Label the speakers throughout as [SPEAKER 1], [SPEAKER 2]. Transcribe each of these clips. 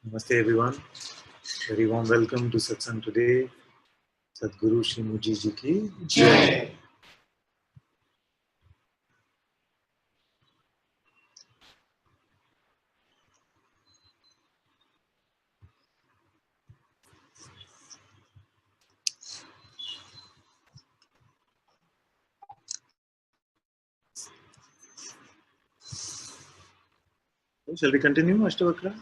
[SPEAKER 1] Namaste everyone. Very warm welcome to Satsang today. Sadguru Shri Muji Ji ki Jai. Shall we continue Ashtavakra?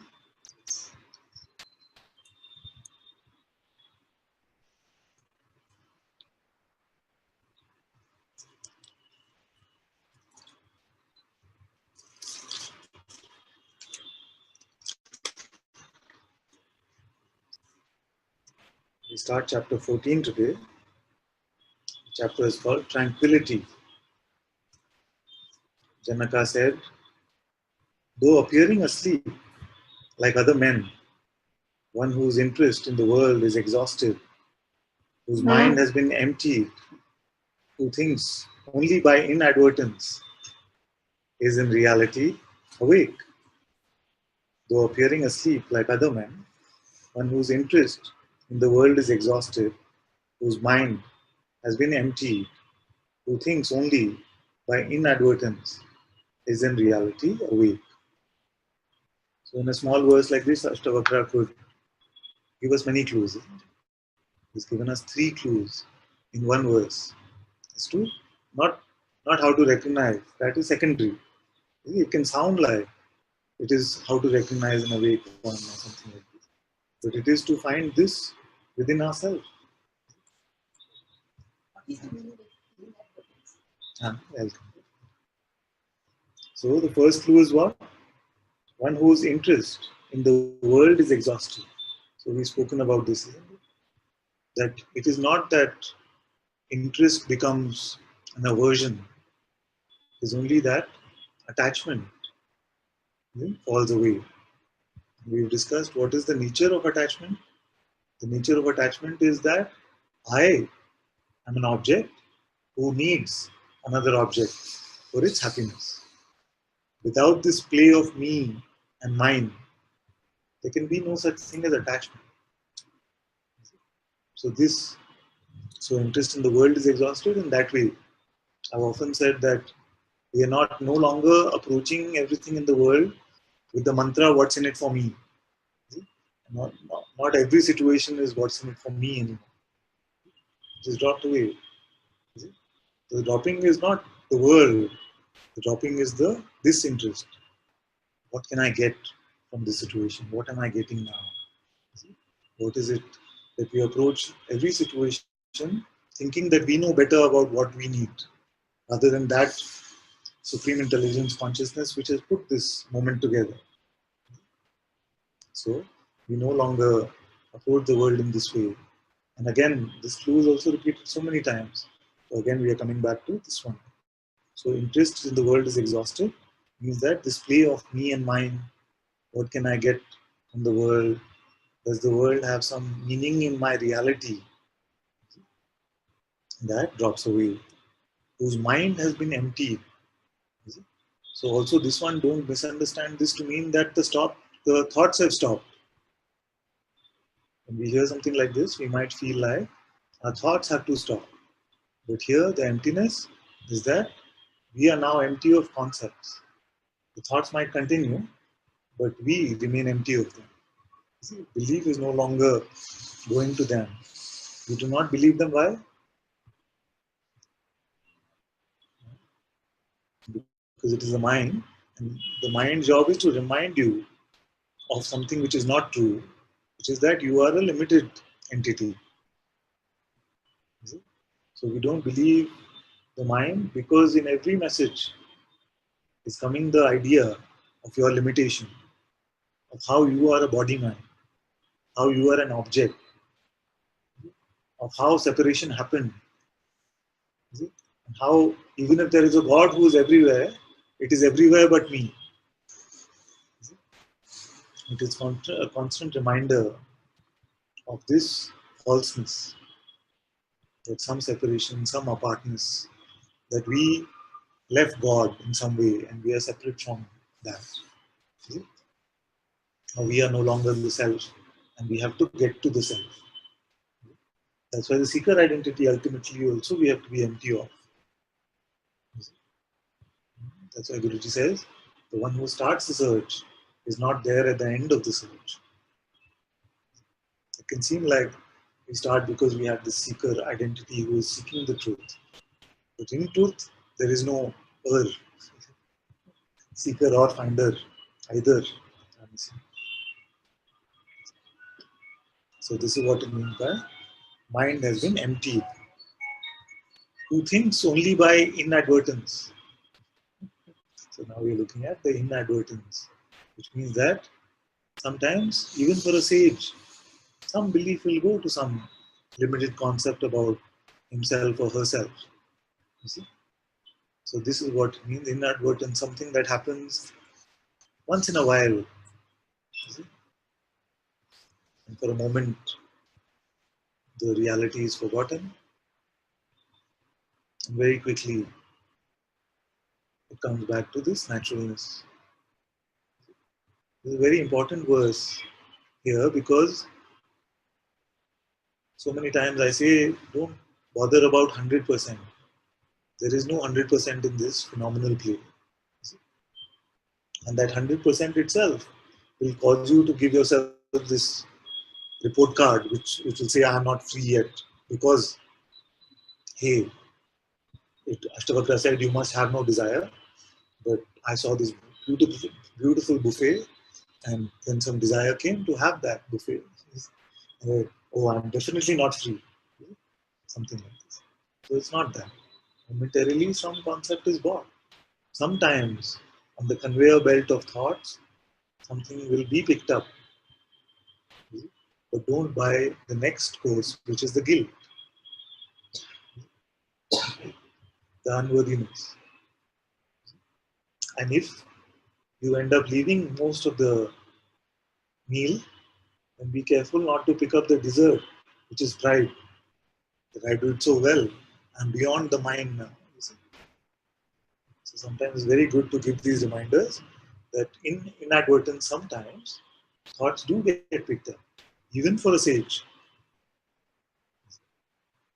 [SPEAKER 1] We start chapter 14 today. The chapter is called Tranquility. Janaka said, though appearing asleep like other men, one whose interest in the world is exhausted, whose mind has been emptied, who thinks only by inadvertence, is in reality awake. Though appearing asleep like other men, one whose interest in the world is exhausted, whose mind has been emptied, who thinks only by inadvertence, is in reality awake. So in a small verse like this, Ashtavakra could give us many clues. He's given us 3 clues in one verse. As to not how to recognize, that is secondary. It can sound like it is how to recognize an awake one or something like this. But it is to find this within ourselves. Welcome. So the first clue is what? One whose interest in the world is exhausted. So we've spoken about this, that it is not that interest becomes an aversion. It is only that attachment falls away. We've discussed what is the nature of attachment. The nature of attachment is that I am an object who needs another object for its happiness. Without this play of me and mine, there can be no such thing as attachment. So interest in the world is exhausted in that way. I've often said that we are no longer approaching everything in the world with the mantra, what's in it for me. Not every situation is what's in it for me anymore. It is dropped away. The dropping is not the world. The dropping is this interest. What can I get from this situation? What am I getting now? What is it that we approach every situation thinking that we know better about what we need, rather than that supreme intelligence consciousness which has put this moment together. So we no longer approach the world in this way. And again, this clue is also repeated so many times. So again, we are coming back to this one. So interest in the world is exhausted, means that this play of me and mine, what can I get from the world? Does the world have some meaning in my reality? That drops away. Whose mind has been emptied. So also this one, don't misunderstand this to mean that the thoughts have stopped. When we hear something like this, we might feel like our thoughts have to stop. But here, the emptiness is that we are now empty of concepts. The thoughts might continue, but we remain empty of them. See, belief is no longer going to them. You do not believe them. Why? Because it is the mind, and the mind's job is to remind you of something which is not true, which is that you are a limited entity. So we don't believe the mind because in every message is coming the idea of your limitation, of how you are a body mind, how you are an object, of how separation happened, and how even if there is a God who is everywhere, it is everywhere but me. It is a constant reminder of this falseness, that some separation, some apartness, that we left God in some way and we are separate from that. We are no longer the self, and we have to get to the self. That's why the seeker identity ultimately also we have to be empty of. That's why Guruji says the one who starts the search is not there at the end of the search. It can seem like we start because we have the seeker identity who is seeking the truth. But in truth, there is no seeker or finder either. So this is what it means by mind has been emptied. Who thinks only by inadvertence. So now we're looking at the inadvertence, which means that sometimes, even for a sage, some belief will go to some limited concept about himself or herself. You see? So this is what it means inadvertent, something that happens once in a while. You see? And for a moment, the reality is forgotten. And very quickly, it comes back to this naturalness. This is a very important verse here because so many times I say, don't bother about 100%. There is no 100% in this phenomenal play. And that 100% itself will cause you to give yourself this report card, which will say, I am not free yet. Because, hey, Ashtavakra said, you must have no desire. But I saw this beautiful, beautiful buffet, and then some desire came to have that buffet. Oh, I'm definitely not free. Something like this. So it's not that. Momentarily, some concept is bought. Sometimes, on the conveyor belt of thoughts, something will be picked up. But don't buy the next course, which is the guilt, the unworthiness. And if you end up leaving most of the meal, then be careful not to pick up the dessert, which is pride. That I do it so well. I'm beyond the mind now. So sometimes it's very good to give these reminders that in inadvertence sometimes thoughts do get picked up, even for a sage.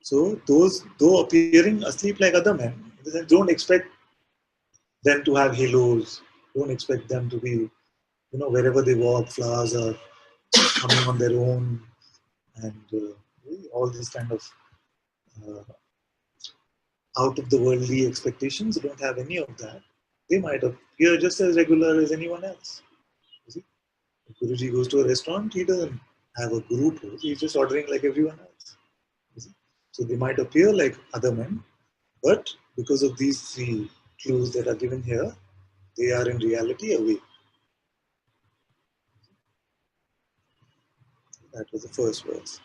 [SPEAKER 1] So those, though appearing asleep like other men, don't expect them to have halos. Don't expect them to be, wherever they walk, flowers are coming on their own, and all these kind of uh, out of the worldly expectations. Don't have any of that. They might appear just as regular as anyone else. You see? If Guruji goes to a restaurant, he doesn't have a guru pose. He's just ordering like everyone else. You see? So they might appear like other men, but because of these three clues that are given here, they are in reality awake. That was the first verse.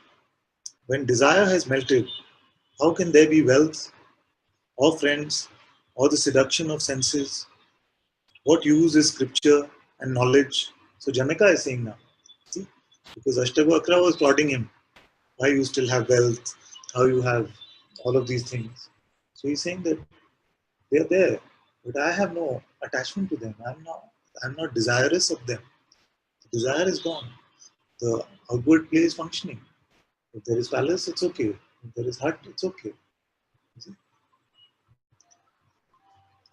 [SPEAKER 1] When desire has melted, how can there be wealth or friends or the seduction of senses? What use is scripture and knowledge? So Janaka is saying now, see, because Ashtavakra was prodding him, why you still have wealth, how you have all of these things. So he's saying that they're there, but I have no attachment to them. I'm not desirous of them. The desire is gone. The outward play is functioning. If there is palace, it's okay. If there is hut, it's okay.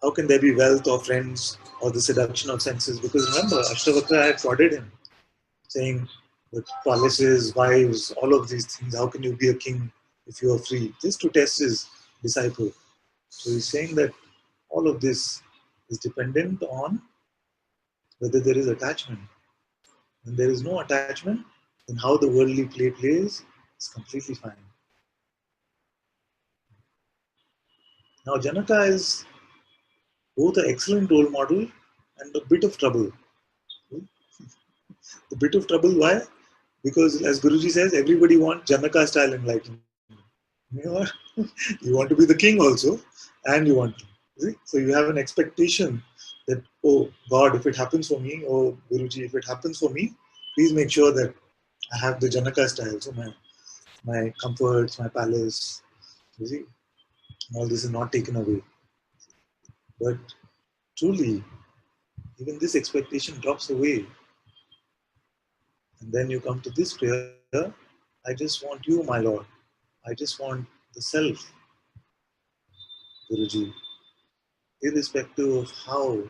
[SPEAKER 1] How can there be wealth or friends or the seduction of senses? Because remember, Ashtavakra had prodded him, saying that palaces, wives, all of these things, how can you be a king if you are free? Just to test his disciple. So he's saying that all of this is dependent on whether there is attachment. When there is no attachment, then how the worldly play plays is completely fine. Now, Janaka is both an excellent role model and a bit of trouble. A bit of trouble, why? Because as Guruji says, everybody wants Janaka style enlightenment. You know what? You want to be the king also, and you want to. See? So you have an expectation that, oh God, if it happens for me, oh Guruji, if it happens for me, please make sure that I have the Janaka style. So my comforts, my palace, you see, all this is not taken away. But truly, even this expectation drops away And then you come to this prayer, I just want you, my Lord. I just want the self, Guruji, irrespective of how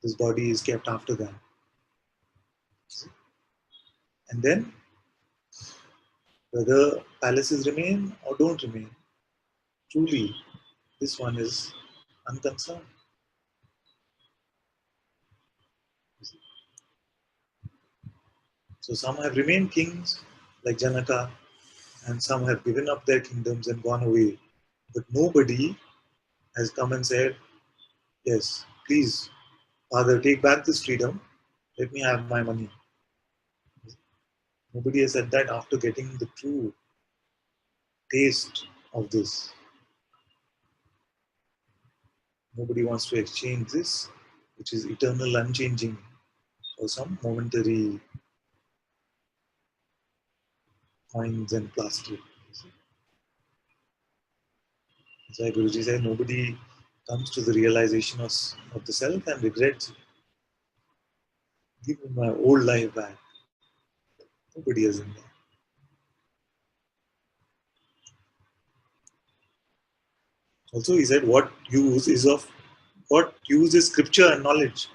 [SPEAKER 1] this body is kept after that. And then, whether palaces remain or don't remain, truly, this one is unconcerned. So some have remained kings like Janaka, and some have given up their kingdoms and gone away. But nobody has come and said, yes, please, Father, take back this freedom. Let me have my money. Nobody has said that after getting the true taste of this. Nobody wants to exchange this, which is eternal, unchanging, for some momentary coins and plastic. That's why Guruji said nobody comes to the realization of the self and regrets it. Give me my old life back. Nobody has in that. Also, he said, what use is scripture and knowledge?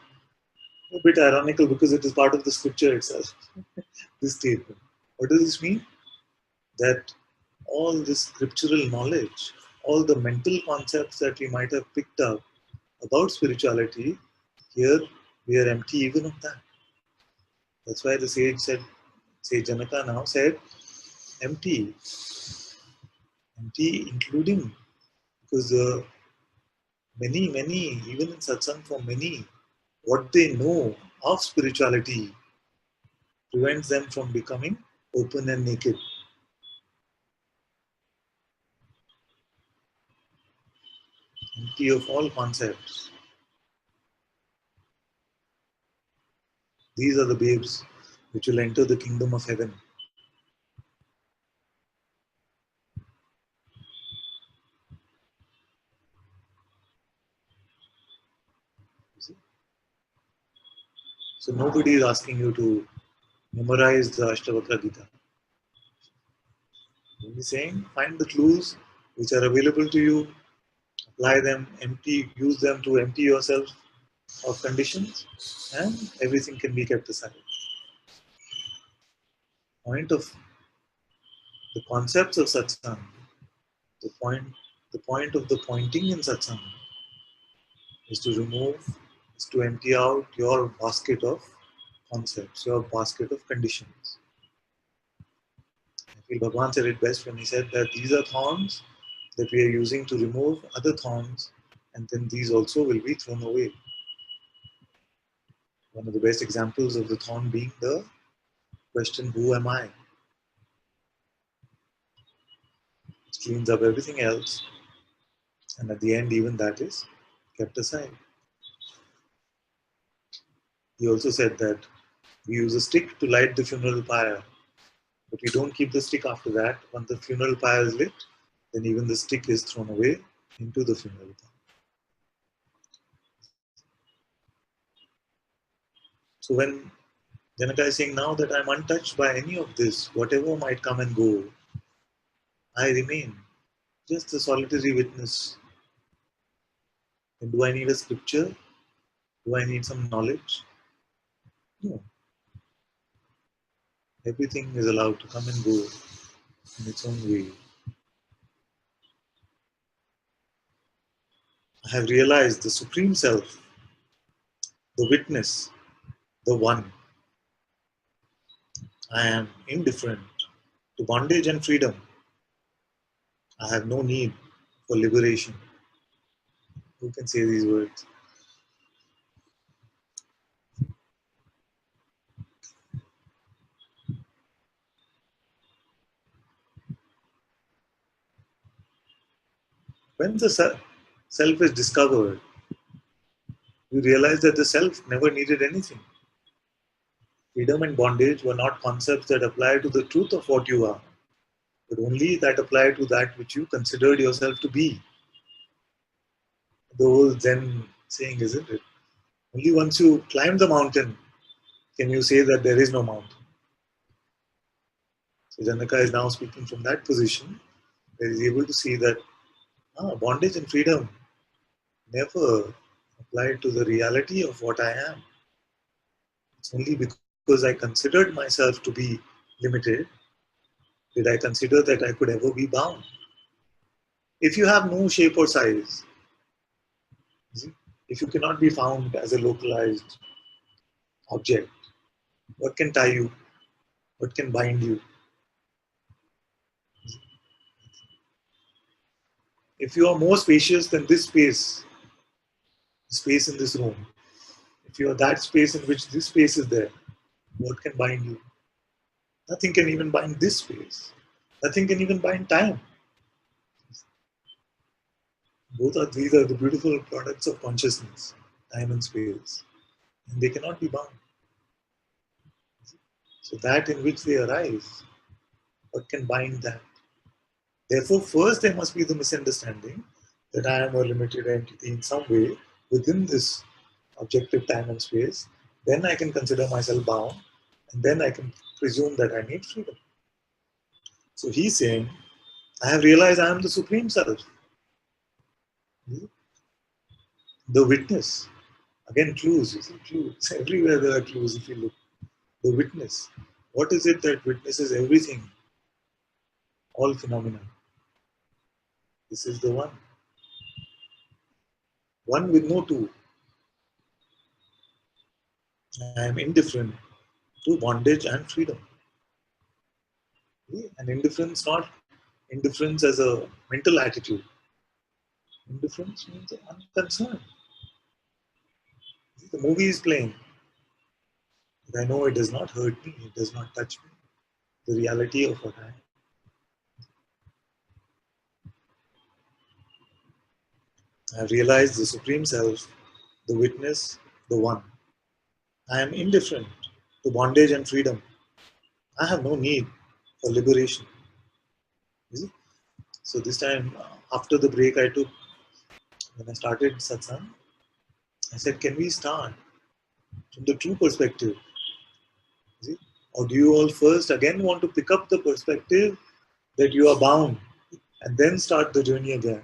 [SPEAKER 1] A bit ironical because it is part of the scripture itself. This statement. What does this mean? That all this scriptural knowledge, all the mental concepts that we might have picked up about spirituality, here we are empty even of that. That's why the sage said, Sage Janaka now said, empty, empty including, because many, even in satsang for many, what they know of spirituality prevents them from becoming open and naked. Empty of all concepts. These are the babes which will enter the kingdom of heaven. So nobody is asking you to memorize the Ashtavakra Gita. Only saying, find the clues which are available to you, apply them, use them to empty yourself of conditions, and everything can be kept aside. Point of the concepts of satsang, the point, the point of the pointing in satsang is to remove, is to empty out your basket of concepts, your basket of conditions. I feel Bhagavan said it best when he said that these are thorns that we are using to remove other thorns, and then these also will be thrown away. One of the best examples of the thorn being the question, who am I? It cleans up everything else, and at the end, even that is kept aside. He also said that we use a stick to light the funeral pyre, but we don't keep the stick after that. Once the funeral pyre is lit, then even the stick is thrown away into the funeral pyre. So when Janaka is saying now that I'm untouched by any of this, whatever might come and go, I remain just a solitary witness. And do I need a scripture? Do I need some knowledge? No. Everything is allowed to come and go in its own way. I have realized the Supreme Self, the witness, the One. I am indifferent to bondage and freedom. I have no need for liberation. Who can say these words? When the self is discovered, you realize that the self never needed anything. Freedom and bondage were not concepts that apply to the truth of what you are, but only that apply to that which you considered yourself to be. The old Zen saying, isn't it? Only once you climb the mountain can you say that there is no mountain. So Janaka is now speaking from that position, where he's able to see that bondage and freedom never apply to the reality of what I am. It's only because I considered myself to be limited did I consider that I could ever be bound. If you have no shape or size, if you cannot be found as a localized object, what can tie you? What can bind you? If you are more spacious than this space, the space in this room, if you are that space in which this space is there, what can bind you? Nothing can even bind this space. Nothing can even bind time. These are the beautiful products of consciousness, time and space. And they cannot be bound. So that in which they arise, what can bind that? Therefore, first there must be the misunderstanding that I am a limited entity in some way within this objective time and space. Then I can consider myself bound, and then I can presume that I need freedom. So he's saying, I have realized I am the Supreme Self, the witness. Again, clues, you see, clues. Everywhere there are clues if you look. The witness. What is it that witnesses everything? All phenomena. This is the one. One with no two. I am indifferent to bondage and freedom. And indifference, not indifference as a mental attitude. Indifference means unconcerned. The movie is playing. But I know it does not hurt me, it does not touch me. The reality of what I am. I have realized the Supreme Self, the witness, the one. I am indifferent to bondage and freedom. I have no need for liberation. You see? So this time, after the break I took, when I started Satsang, I said, can we start from the true perspective? You see? Or do you all first again want to pick up the perspective that you are bound and then start the journey again?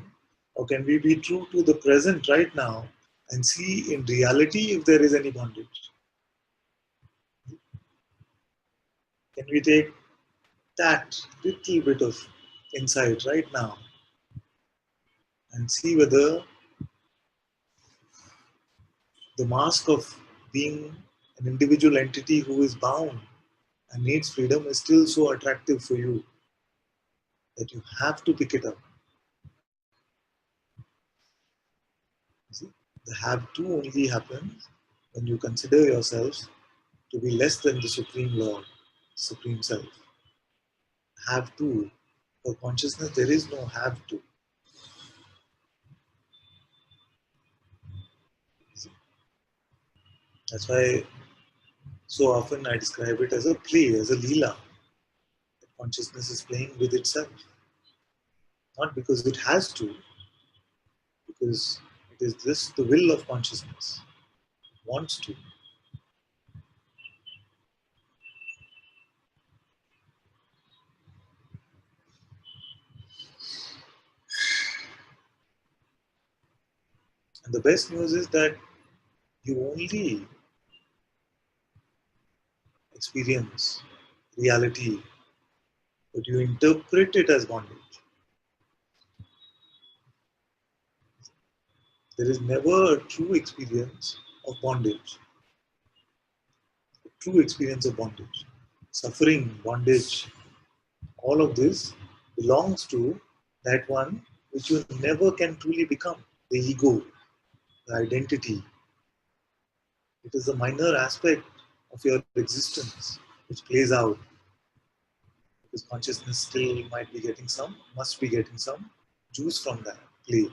[SPEAKER 1] Or can we be true to the present right now and see in reality if there is any bondage? Can we take that little bit of insight right now and see whether the mask of being an individual entity who is bound and needs freedom is still so attractive for you that you have to pick it up. See? The have to only happens when you consider yourself to be less than the Supreme Lord, Supreme Self. Have to. For consciousness, there is no have to. See? That's why so often I describe it as a play, as a leela. Consciousness is playing with itself. Not because it has to, because it is this the will of consciousness. It wants to. And the best news is that you only experience reality, but you interpret it as bondage. There is never a true experience of bondage. A true experience of bondage. Suffering, bondage, all of this belongs to that one which you never can truly become. The ego, the identity. It is a minor aspect of your existence which plays out because consciousness still might be getting some, must be getting some juice from that play,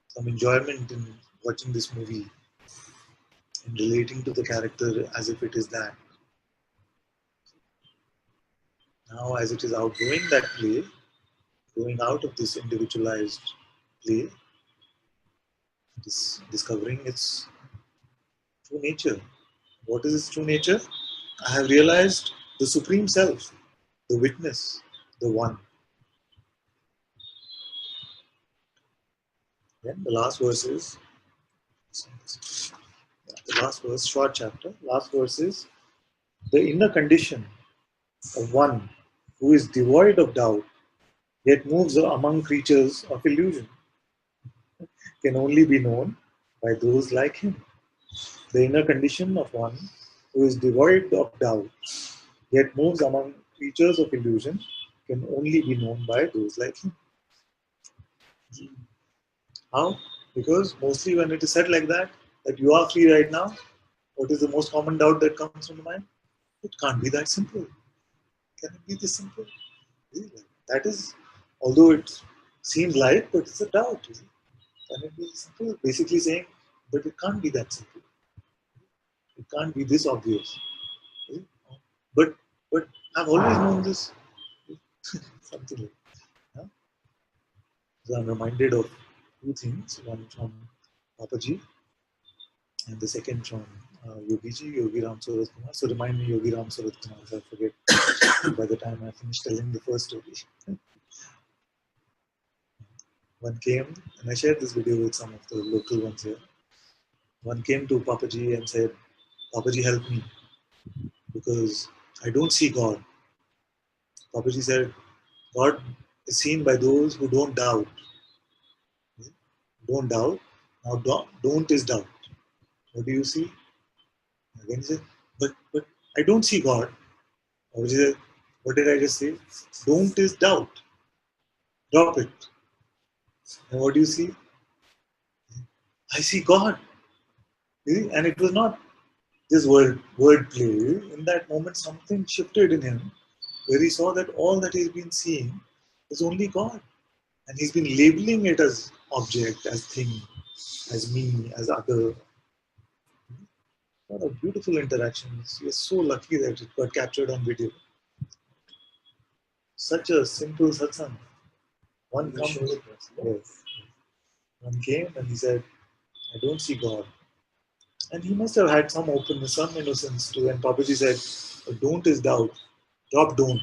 [SPEAKER 1] some enjoyment in watching this movie and relating to the character as if it is that. Now, as it is outgrowing that play, growing out of this individualized play, it is discovering its true nature. What is its true nature? I have realized the Supreme Self, the witness, the one. Then the last verse is, the last verse, short chapter, last verse is the inner condition of one who is devoid of doubt, yet moves among creatures of illusion, can only be known by those like him. The inner condition of one who is devoid of doubt, yet moves among creatures of illusion, can only be known by those like him. How? Because mostly when it is said like that you are free right now, what is the most common doubt that comes from the mind? It can't be that simple. Can it be this simple? That is, although it seems light, but it's a doubt. Can it be simple? Basically saying, but it can't be that simple. It can't be this obvious. But but I've always known this. Something like that. So I'm reminded of two things. One from Papaji, and the second from Yogi Ram Surat Kumar. So remind me, Yogi Ram Surat Kumar, if I forget by the time I finish telling the first story. One came, and I shared this video with some of the local ones here. One came to Papaji and said, Papaji, help me, because I don't see God. Papaji said, God is seen by those who don't doubt. Don't doubt. Now, don't is doubt. What do you see? Again, he said, but I don't see God. Papaji said, what did I just say? Don't is doubt. Drop it. And what do you see? I see God. And it was not this word play. In that moment, something shifted in him where he saw that all that he's been seeing is only God. And he's been labeling it as object, as thing, as me, as other. What a beautiful interaction. We are so lucky that it got captured on video. Such a simple satsang. One comes, yes. One came and he said, I don't see God. And he must have had some openness, some innocence too. And Papaji said, don't is doubt. Drop don't.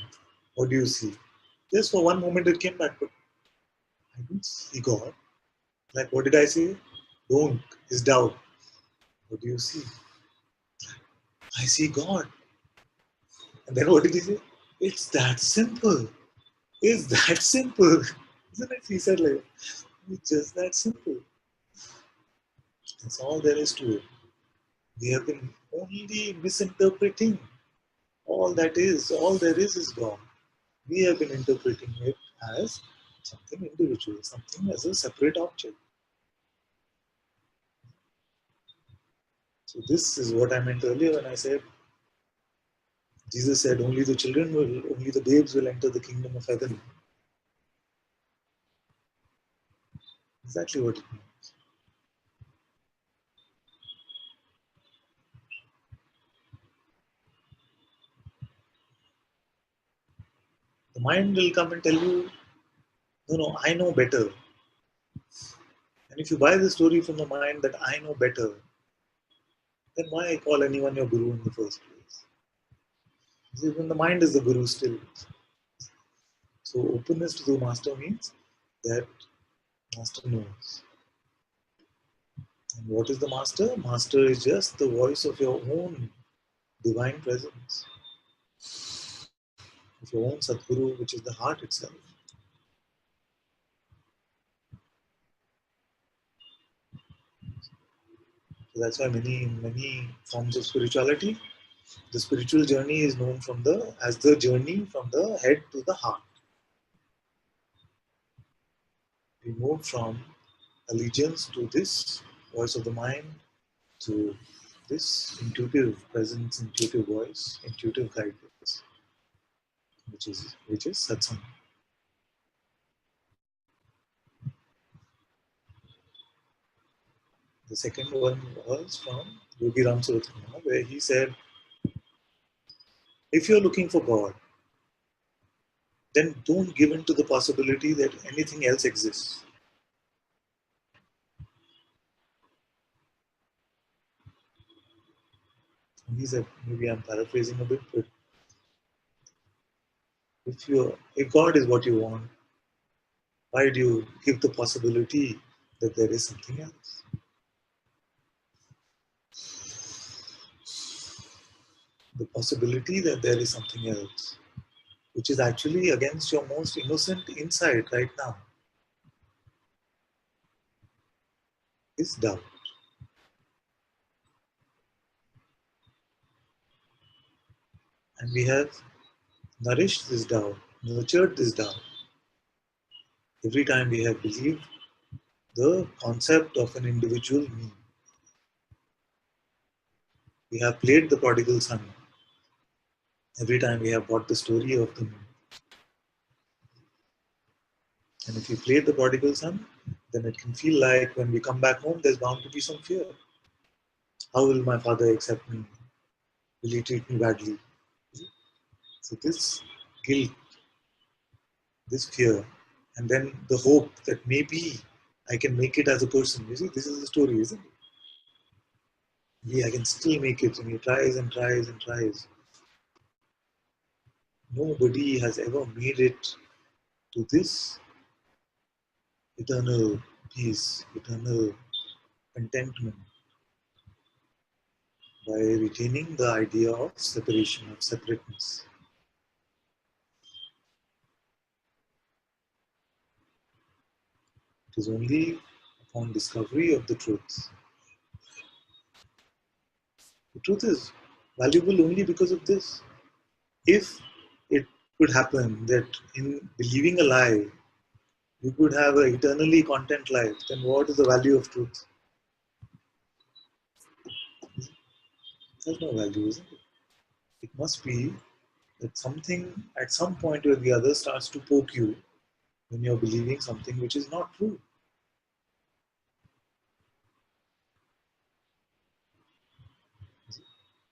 [SPEAKER 1] What do you see? Just for one moment it came back, but I don't see God. Like, what did I say? Don't is doubt. What do you see? I see God. And then what did he say? It's that simple. It's that simple. Isn't it? He said like, it's just that simple. That's all there is to it. We have been only misinterpreting. All there is God. We have been interpreting it as something individual, something as a separate object. So this is what I meant earlier when I said, Jesus said, only the babes will enter the kingdom of heaven. Exactly what it means. The mind will come and tell you, no, I know better. And if you buy the story from the mind that I know better, then why call anyone your guru in the first place? Even the mind is the guru still. So openness to the master means that master knows. And what is the master? Master is just the voice of your own divine presence, of your own Sadguru, which is the heart itself. So that's why many forms of spirituality, the spiritual journey is known as the journey from the head to the heart. We move from allegiance to this voice of the mind to this intuitive presence, intuitive voice, intuitive guidance, which is satsang. The second one was from Yogi Ram Surat Kumar, where he said, if you're looking for God, then don't give in to the possibility that anything else exists. And he said, maybe I'm paraphrasing a bit, but If God is what you want, why do you give the possibility that there is something else? The possibility that there is something else, which is actually against your most innocent insight right now, is doubt. And we have nourished this doubt, nurtured this doubt. Every time we have believed the concept of an individual me, we have played the prodigal son. Every time we have bought the story of the me. And if we play the prodigal son, then it can feel like when we come back home, there's bound to be some fear. How will my father accept me? Will he treat me badly? So this guilt, this fear, and then the hope that maybe I can make it as a person. You see, this is the story, isn't it? Maybe I can still make it, and he tries and tries and tries. Nobody has ever made it to this eternal peace, eternal contentment by retaining the idea of separation, of separateness. It is only upon discovery of the truth. The truth is valuable only because of this. If it could happen that in believing a lie, you could have an eternally content life, then what is the value of truth? It has no value, isn't it? It must be that something at some point or the other starts to poke you when you're believing something which is not true.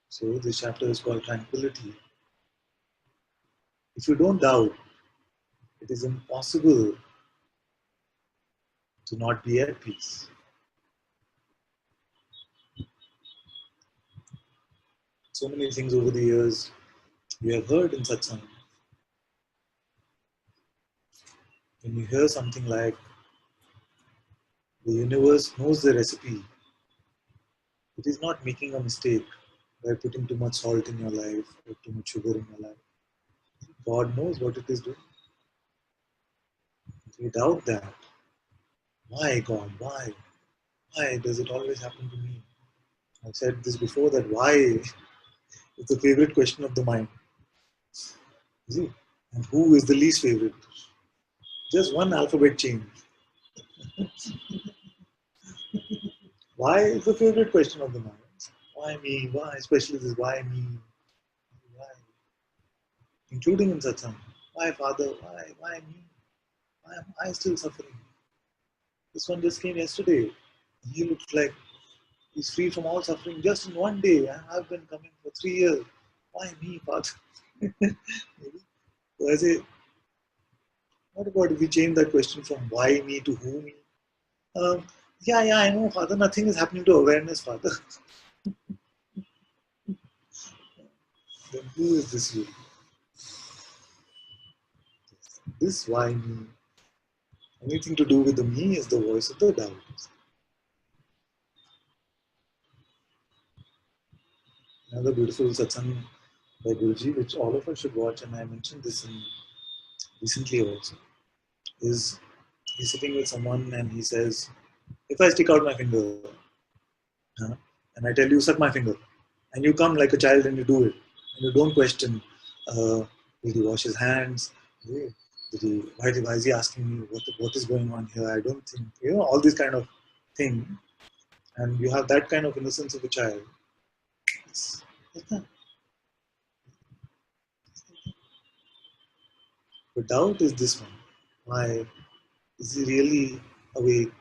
[SPEAKER 1] So this chapter is called Tranquility. If you don't doubt, it is impossible to not be at peace. So many things over the years we have heard in Satsang. When you hear something like, the universe knows the recipe, it is not making a mistake by putting too much salt in your life or too much sugar in your life. God knows what it is doing. If you doubt that, why God? Why? Why does it always happen to me? I've said this before that why is the favorite question of the mind. You see? And who is the least favorite? Just one alphabet change. Why is the favorite question of the mind? Why me? Why? Especially this why me? Why? Including in satsang. Why father? Why? Why me? Why am I still suffering? This one just came yesterday. He looks like he's free from all suffering just in one day. I've been coming for 3 years. Why me, father? So I say, what about if we change that question from why me to who me? Um, yeah, I know, father. Nothing is happening to awareness, father. Then who is this you? This why me? Anything to do with the me is the voice of the doubt. Another beautiful satsang by Guruji, which all of us should watch, and I mentioned this recently also, is he's sitting with someone and he says, if I stick out my finger, and I tell you, suck my finger, and you come like a child and you do it, and you don't question, did he wash his hands? Why is he asking me what is going on here? I don't think, all this kind of thing. And you have that kind of innocence of a child. It's, but doubt is this one. Why is he really awake?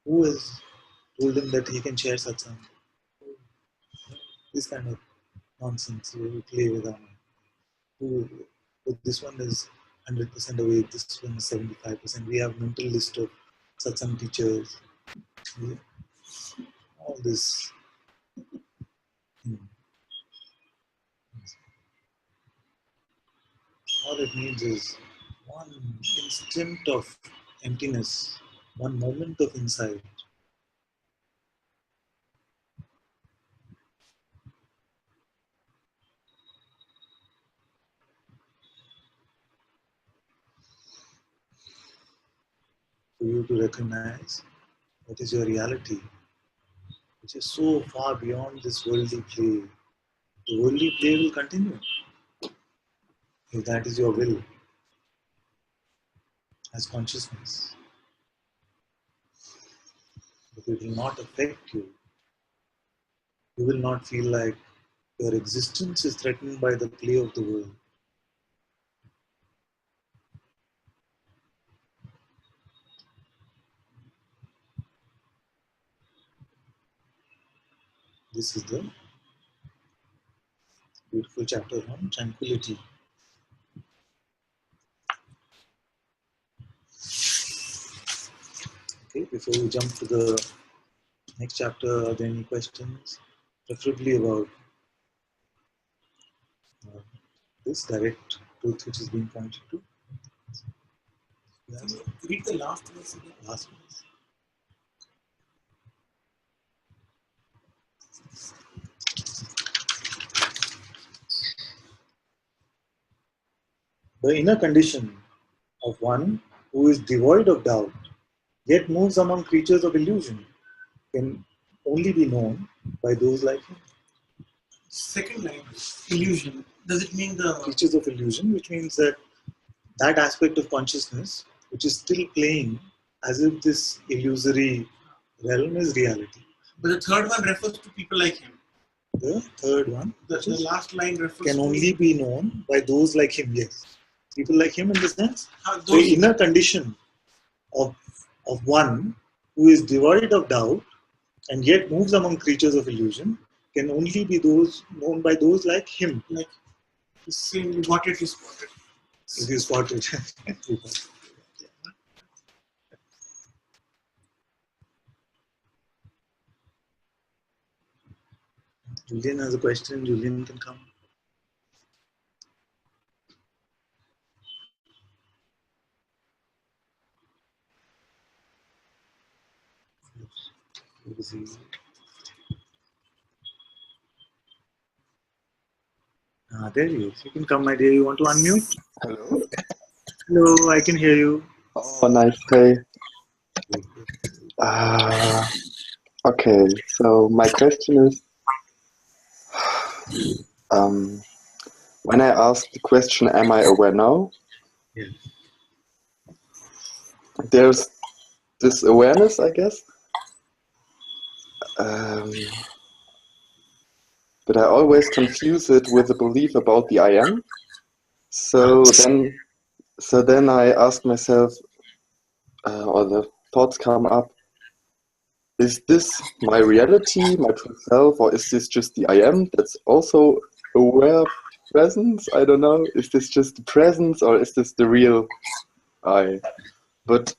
[SPEAKER 1] Who has told him that he can share satsang? This kind of nonsense we play with our mind. But this one is 100% awake, this one is 75%. We have mental list of satsang teachers, all this. all it needs is one instant of emptiness, one moment of insight. For you to recognize what is your reality, which is so far beyond this worldly play. The worldly play will continue if that is your will as consciousness. But it will not affect you. You will not feel like your existence is threatened by the play of the world. This is the beautiful chapter on tranquility. Okay, before we jump to the next chapter, are there any questions? Preferably about this direct truth which is being pointed to.
[SPEAKER 2] Can you read the last verse again?
[SPEAKER 1] Last verse. The inner condition of one who is devoid of doubt, yet moves among creatures of illusion, can only be known by those like him.
[SPEAKER 2] Second line, illusion. Does it mean the
[SPEAKER 1] Creatures of illusion, which means that that aspect of consciousness which is still playing as if this illusory realm is reality.
[SPEAKER 2] But the third one refers to people like him.
[SPEAKER 1] The third one,
[SPEAKER 2] The last line refers
[SPEAKER 1] can
[SPEAKER 2] to
[SPEAKER 1] only be known by those like him. Yes, people like him in the sense the
[SPEAKER 2] those
[SPEAKER 1] inner condition of one who is devoid of doubt and yet moves among creatures of illusion can only be those known by those like him.
[SPEAKER 2] like saying you got it, you spotted.
[SPEAKER 1] If you spot it. Julian has a question. Julian can come. There he is. You can come, my dear. You want to unmute?
[SPEAKER 3] Hello.
[SPEAKER 1] Hello, I can hear you.
[SPEAKER 3] Oh, nice day. Okay, so my question is, when I ask the question, am I aware now?
[SPEAKER 1] Yes.
[SPEAKER 3] There's this awareness, I guess. But I always confuse it with the belief about the I am. So then I ask myself, or the thoughts come up, is this my reality, my true self, or is this just the I am that's also aware presence? I don't know. Is this just the presence, or is this the real I? But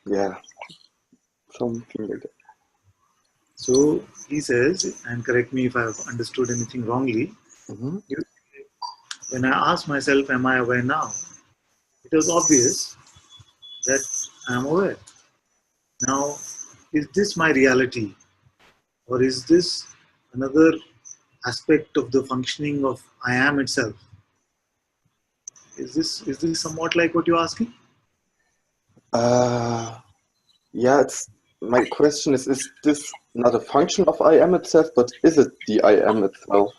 [SPEAKER 3] yeah, something like that.
[SPEAKER 1] So he says, and correct me if I've understood anything wrongly.
[SPEAKER 3] Mm-hmm.
[SPEAKER 1] When I asked myself, am I aware now? It was obvious that I am aware. Now, is this my reality? Or is this another aspect of the functioning of I am itself? Is this somewhat like what you're asking?
[SPEAKER 3] Yeah, my question is this not a function of I am itself, but is it the I am itself?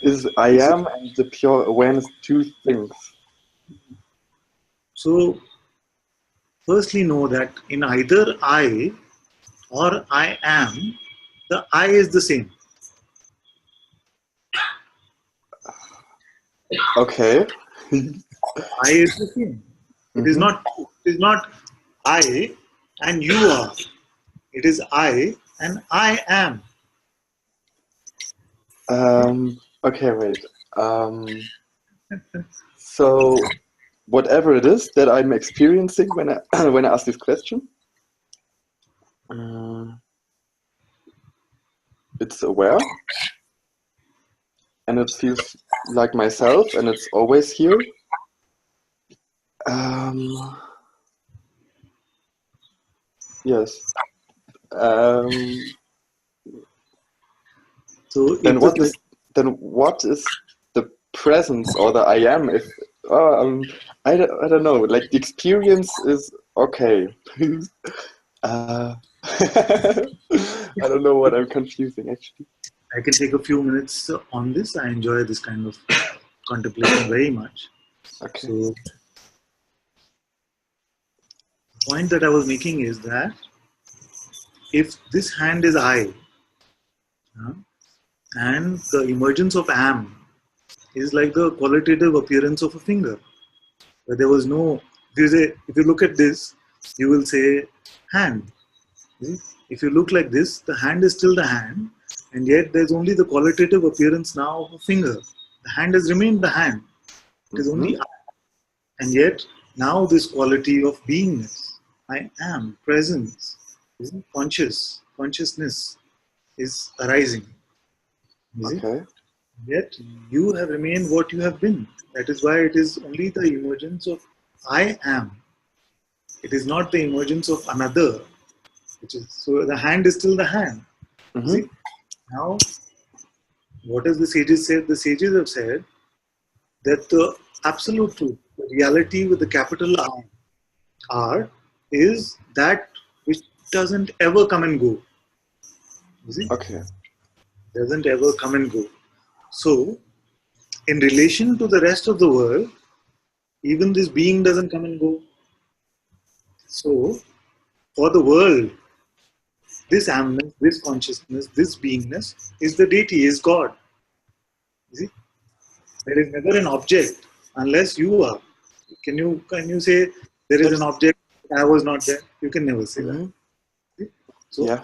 [SPEAKER 3] Is I am and the pure awareness two things?
[SPEAKER 1] So, firstly know that in either I or I am, the I is the same.
[SPEAKER 3] Okay.
[SPEAKER 1] I is the same. It is not I and you are. It is I and I am.
[SPEAKER 3] Okay, wait. So whatever it is that I'm experiencing when I when I ask this question, it's aware. and it feels like myself, and it's always here. Yes.
[SPEAKER 1] So
[SPEAKER 3] Then
[SPEAKER 1] if the
[SPEAKER 3] what is the presence or the I am? If I don't know. Like the experience is okay. I don't know what I'm confusing actually.
[SPEAKER 1] I can take a few minutes on this. I enjoy this kind of contemplation very much.
[SPEAKER 3] Okay.
[SPEAKER 1] So the point that I was making is that if this hand is I, and the emergence of am is like the qualitative appearance of a finger, where there was no. If you look at this, you will say hand. If you look like this, the hand is still the hand, and yet there's only the qualitative appearance now of a finger. The hand has remained the hand. It is only I. And yet now this quality of beingness, I am, presence, consciousness is arising.
[SPEAKER 3] Okay.
[SPEAKER 1] Yet you have remained what you have been. That is why it is only the emergence of I am. It is not the emergence of another. Which is, so the hand is still the hand. See? Now, what has the sages said? The sages have said that the absolute truth, the reality with the capital R, is that which doesn't ever come and go. You see?
[SPEAKER 3] Okay.
[SPEAKER 1] Doesn't ever come and go. So, in relation to the rest of the world, even this being doesn't come and go. So, for the world, this amness, this consciousness, this beingness is the deity, is God. You see? There is never an object unless you are. Can you say there is an object, I was not there? You can never say that. So
[SPEAKER 3] Yeah.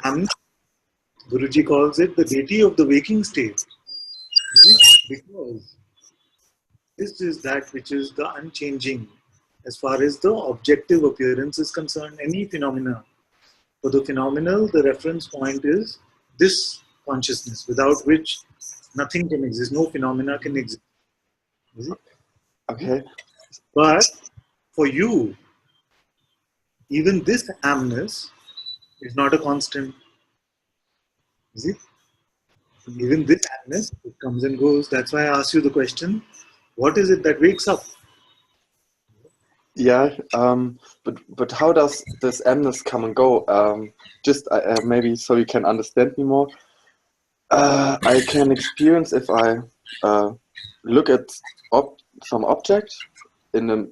[SPEAKER 1] Guruji calls it the deity of the waking state. Because this is that which is the unchanging as far as the objective appearance is concerned, any phenomena. For the phenomenal, the reference point is this consciousness, without which nothing can exist, no phenomena can exist.
[SPEAKER 3] Okay.
[SPEAKER 1] But for you, even this amness is not a constant. Is it? Even this amness, it comes and goes. That's why I asked you the question, what is it that wakes up?
[SPEAKER 3] Yeah, but how does this amness come and go? Just maybe so you can understand me more. I can experience if I look at some object in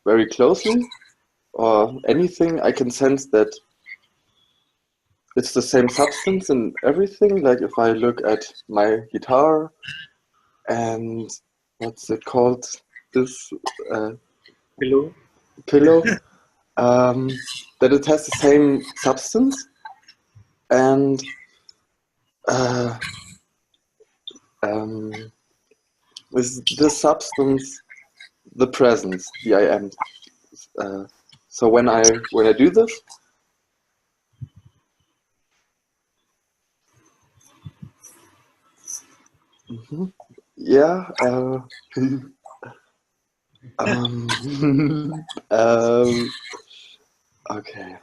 [SPEAKER 3] very closely or anything. I can sense that it's the same substance and everything. Like if I look at my guitar and what's it called? This pillow. That it has the same substance and is the substance the presence, the I am. So when I do this, yeah. Okay.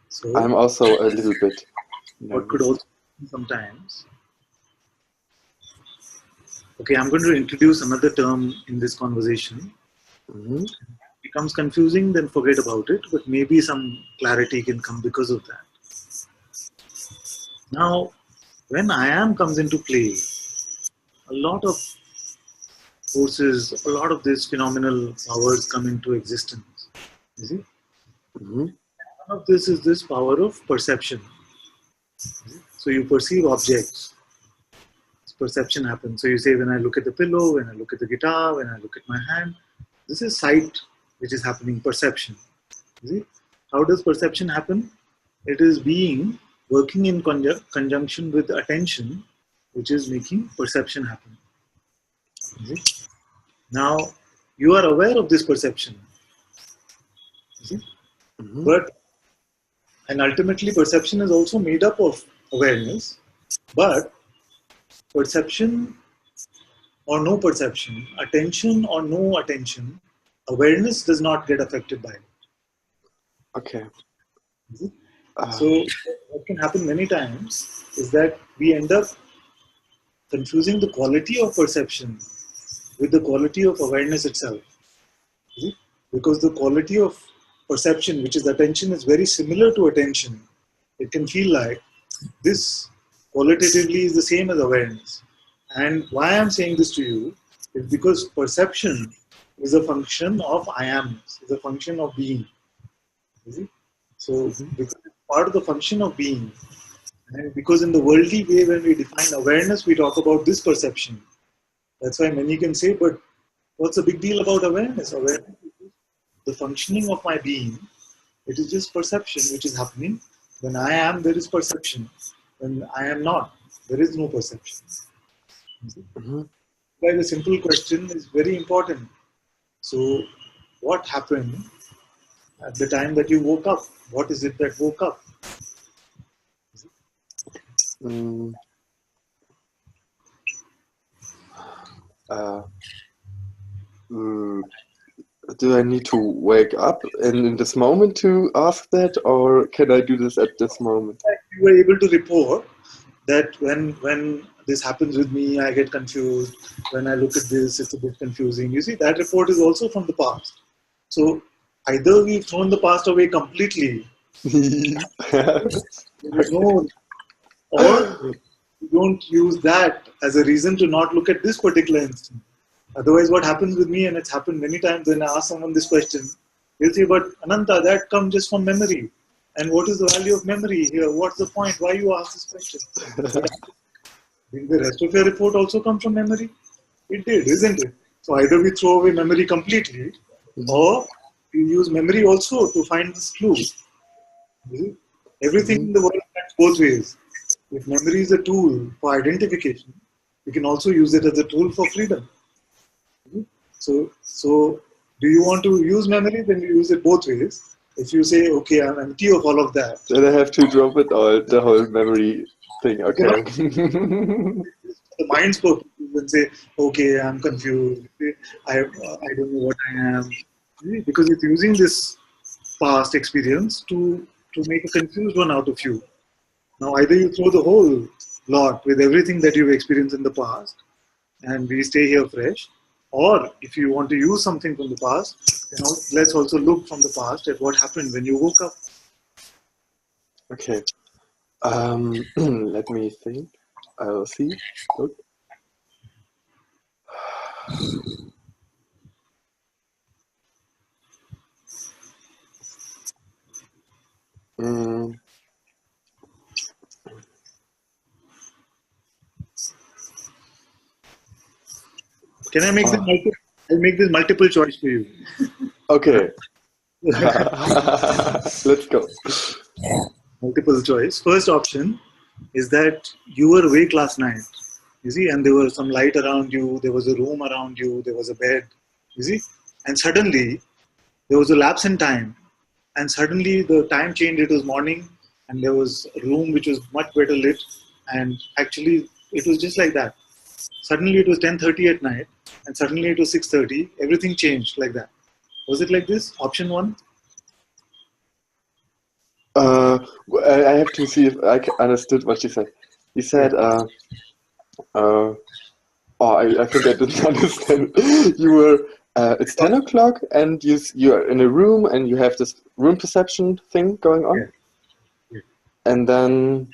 [SPEAKER 1] So
[SPEAKER 3] I'm also a little bit
[SPEAKER 1] what could
[SPEAKER 3] nervous.
[SPEAKER 1] also sometimes. Okay, I'm going to introduce another term in this conversation. If it becomes confusing, then forget about it, but maybe some clarity can come because of that. Now, when I am comes into play, a lot of forces, a lot of these phenomenal powers come into existence. You see? One of this is this power of perception. So you perceive objects. Perception happens. So you say, when I look at the pillow, when I look at the guitar, when I look at my hand, this is sight which is happening, perception. You see? How does perception happen? It is being working in conjunction with attention, which is making perception happen. You see? Now, you are aware of this perception. You see? But, and ultimately perception is also made up of awareness, but perception or no perception, attention or no attention, awareness does not get affected by it.
[SPEAKER 3] Okay.
[SPEAKER 1] So what can happen many times is that we end up confusing the quality of perception with the quality of awareness itself. Because the quality of perception, which is attention, is very similar to attention. It can feel like this qualitatively is the same as awareness. And why I'm saying this to you is because perception is a function of I amness, is a function of being. So because it's part of the function of being, and because in the worldly way, when we define awareness, we talk about this perception. That's why many can say, but what's the big deal about awareness? Awareness is the functioning of my being. It is just perception which is happening. When I am, there is perception. When I am not, there is no perception. Why the simple question is very important. So, what happened at the time that you woke up? What is it that woke up?
[SPEAKER 3] Do I need to wake up in this moment to ask that, or can I do this at this moment?
[SPEAKER 1] You were able to report that when this happens with me, I get confused. When I look at this, it's a bit confusing. You see, that report is also from the past. So either we've thrown the past away completely, no, or we don't use that as a reason to not look at this particular instance. Otherwise, what happens with me, and it's happened many times when I ask someone this question, they'll say, but Ananta, that comes just from memory. And what is the value of memory here? What's the point? Why you ask this question? Did the rest of your report also come from memory? It did, isn't it? So either we throw away memory completely, or we use memory also to find this clue. Everything in the world works both ways. If memory is a tool for identification, we can also use it as a tool for freedom. So do you want to use memory? Then you use it both ways. If you say, okay, I'm empty of all of that,
[SPEAKER 3] then I have to drop it all, the whole memory thing. Okay.
[SPEAKER 1] The mind's purpose and say, okay, I'm confused. I don't know what I am. Because it's using this past experience to make a confused one out of you. Now, either you throw the whole lot with everything that you've experienced in the past and we stay here fresh, or if you want to use something from the past, let's also look from the past at what happened when you woke up.
[SPEAKER 3] Okay. Let me think. I will see. Look.
[SPEAKER 1] Can I make this multiple? I'll make this multiple choice for you.
[SPEAKER 3] Okay. Let's go.
[SPEAKER 1] Multiple choice. First option is that you were awake last night, you see, and there was some light around you, there was a room around you, there was a bed, you see, and suddenly there was a lapse in time, and suddenly the time changed, it was morning, and there was a room which was much better lit, and actually it was just like that. Suddenly it was 10:30 at night, and suddenly it was 6:30, everything changed like that. Was it like this? Option one?
[SPEAKER 3] I have to see if I understood what you said. You said, I think I didn't understand. You were, it's 10 o'clock and you're in a room and you have this room perception thing going on.
[SPEAKER 1] Yeah.
[SPEAKER 3] And then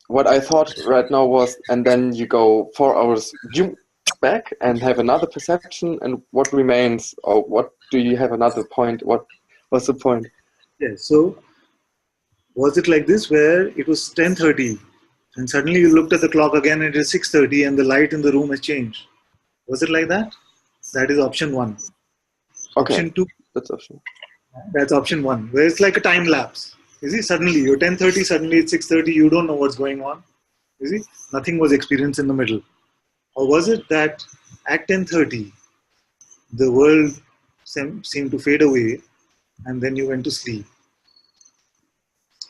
[SPEAKER 3] what I thought right now was, and then you go 4 hours back and have another perception, and what remains, or what do you have another point? What's the point?
[SPEAKER 1] Yeah, so was it like this where it was 10:30 and suddenly you looked at the clock again and it is 6:30 and the light in the room has changed? Was it like that? That is option one.
[SPEAKER 3] Okay,
[SPEAKER 1] option two.
[SPEAKER 3] that's option.
[SPEAKER 1] That's option one, where it's like a time lapse. You see, suddenly you're 10:30, suddenly it's 6:30, you don't know what's going on. You see, nothing was experienced in the middle. Or was it that at 10:30, the world seemed to fade away and then you went to sleep?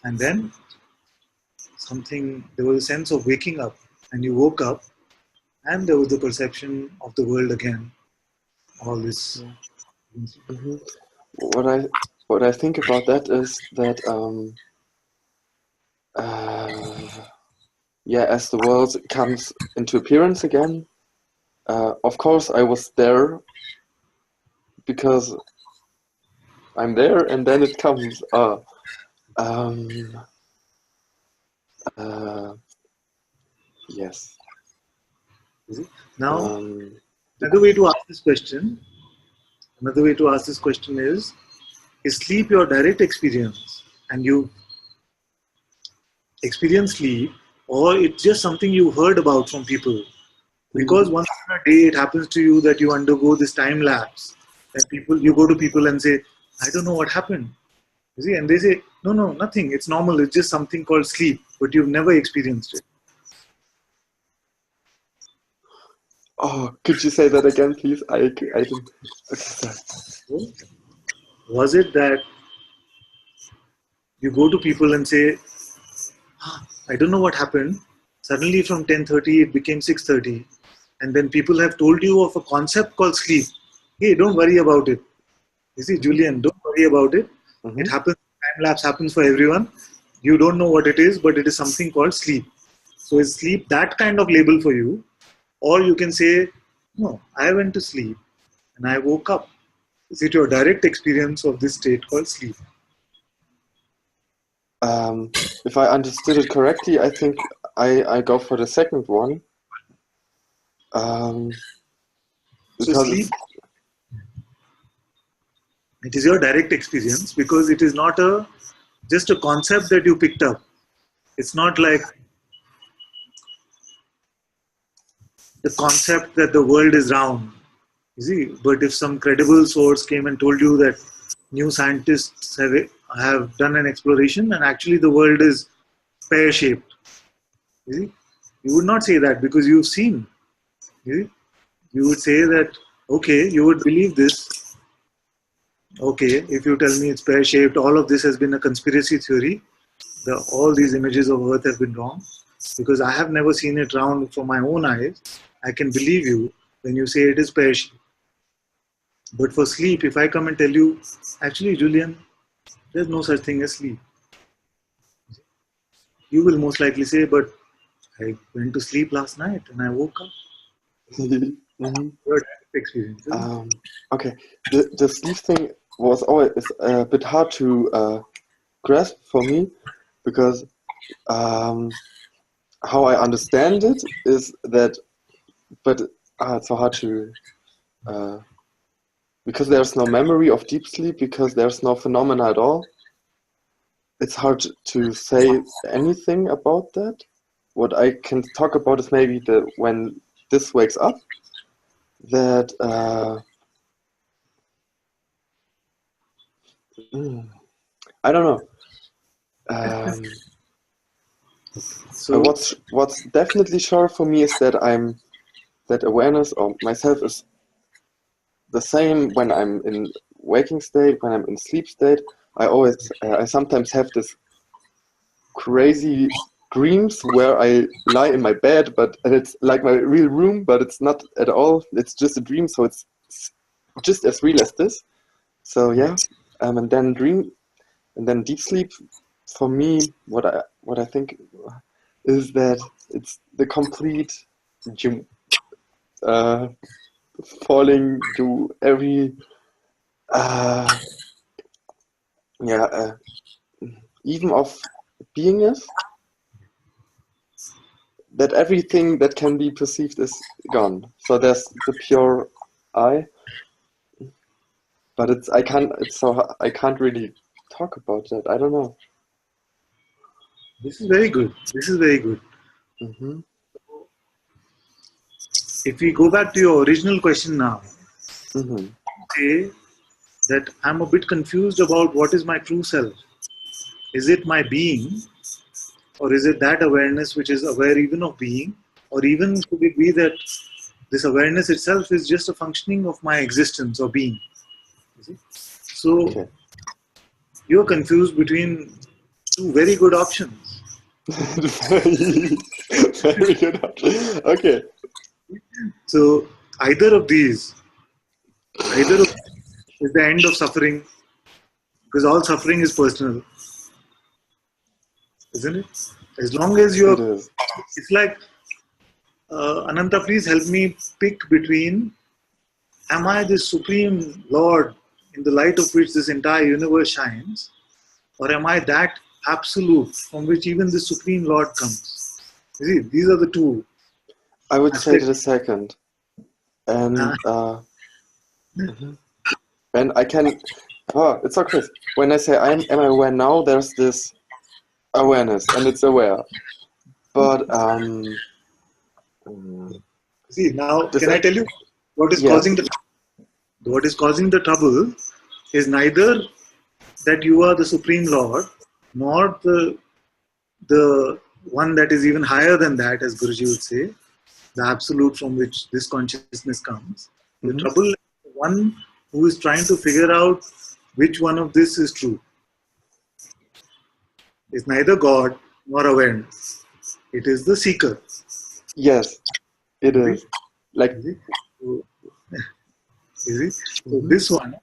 [SPEAKER 1] And then there was a sense of waking up, and you woke up, and there was the perception of the world again. All this.
[SPEAKER 3] Mm-hmm. What I think about that is that yeah, as the world comes into appearance again, of course I was there because I'm there, and then it comes. Yes.
[SPEAKER 1] Now, another way to ask this question. Another way to ask this question is sleep your direct experience, and you experience sleep, or it's just something you heard about from people? Because once in a day it happens to you that you undergo this time lapse, and you go to people and say, I don't know what happened. You see, and they say, no, nothing. It's normal. It's just something called sleep, but you've never experienced it.
[SPEAKER 3] Oh, could you say that again, please? I didn't. Okay.
[SPEAKER 1] Was it that you go to people and say, I don't know what happened. Suddenly from 10:30 it became 6:30, and then people have told you of a concept called sleep. Hey, don't worry about it. You see, Julian, don't worry about it. It happens. Time lapse happens for everyone. You don't know what it is, but it is something called sleep. So is sleep that kind of label for you? Or you can say, no, I went to sleep and I woke up. Is it your direct experience of this state called sleep?
[SPEAKER 3] If I understood it correctly, I think I go for the second one.
[SPEAKER 1] So sleep, it is your direct experience because it is not just a concept that you picked up. It's not like the concept that the world is round. You see, but if some credible source came and told you that new scientists have done an exploration and actually the world is pear-shaped, you see, you would not say that because you've seen. You would say that, okay, you would believe this. Okay, if you tell me it's pear-shaped, all of this has been a conspiracy theory. All these images of Earth have been wrong because I have never seen it round from my own eyes. I can believe you when you say it is pear-shaped. But for sleep, if I come and tell you, actually, Julian, there's no such thing as sleep, you will most likely say, but I went to sleep last night and I woke up. Your experience.
[SPEAKER 3] Okay, the sleep thing was always a bit hard to grasp for me because how I understand it is that, but it's so hard to because there's no memory of deep sleep, because there's no phenomena at all. It's hard to say anything about that. What I can talk about is maybe when this wakes up, that I don't know. So what's definitely sure for me is that that awareness of myself is the same when I'm in waking state, when I'm in sleep state. I sometimes have this crazy dreams where I lie in my bed, and it's like my real room, but it's not at all. It's just a dream, so it's just as real as this. So yeah, and then deep sleep. For me, what I think is that it's the complete falling to every even of beingness, that everything that can be perceived is gone. So there's the pure I, but I can't really talk about that. I don't know.
[SPEAKER 1] This is very good. If we go back to your original question now, say that I'm a bit confused about what is my true self. Is it my being, or is it that awareness which is aware even of being, or even could it be that this awareness itself is just a functioning of my existence or being? You see? So you're confused between two very good options.
[SPEAKER 3] Very good. Okay.
[SPEAKER 1] So either of these is the end of suffering, because all suffering is personal, isn't it? As long as
[SPEAKER 3] It
[SPEAKER 1] you're,
[SPEAKER 3] is.
[SPEAKER 1] it's like, Ananta, please help me pick between, am I the Supreme Lord in the light of which this entire universe shines, or am I that absolute from which even the Supreme Lord comes? You see, these are the two
[SPEAKER 3] I would say
[SPEAKER 1] aspects.
[SPEAKER 3] the second. And mhm. And I can, oh, it's so crazy. When I say am I aware now, there's this awareness and it's aware. But
[SPEAKER 1] See, now,
[SPEAKER 3] this,
[SPEAKER 1] can I tell you what is
[SPEAKER 3] yes,
[SPEAKER 1] causing the trouble is neither that you are the Supreme Lord, nor the one that is even higher than that, as Guruji would say, the absolute from which this consciousness comes. The
[SPEAKER 3] mhm.
[SPEAKER 1] trouble is the one who is trying to figure out which one of this is true. It's neither God nor awareness. It is the seeker.
[SPEAKER 3] Yes, it
[SPEAKER 1] You
[SPEAKER 3] is. Like,
[SPEAKER 1] see? So, you see? So
[SPEAKER 3] mhm.
[SPEAKER 1] this one,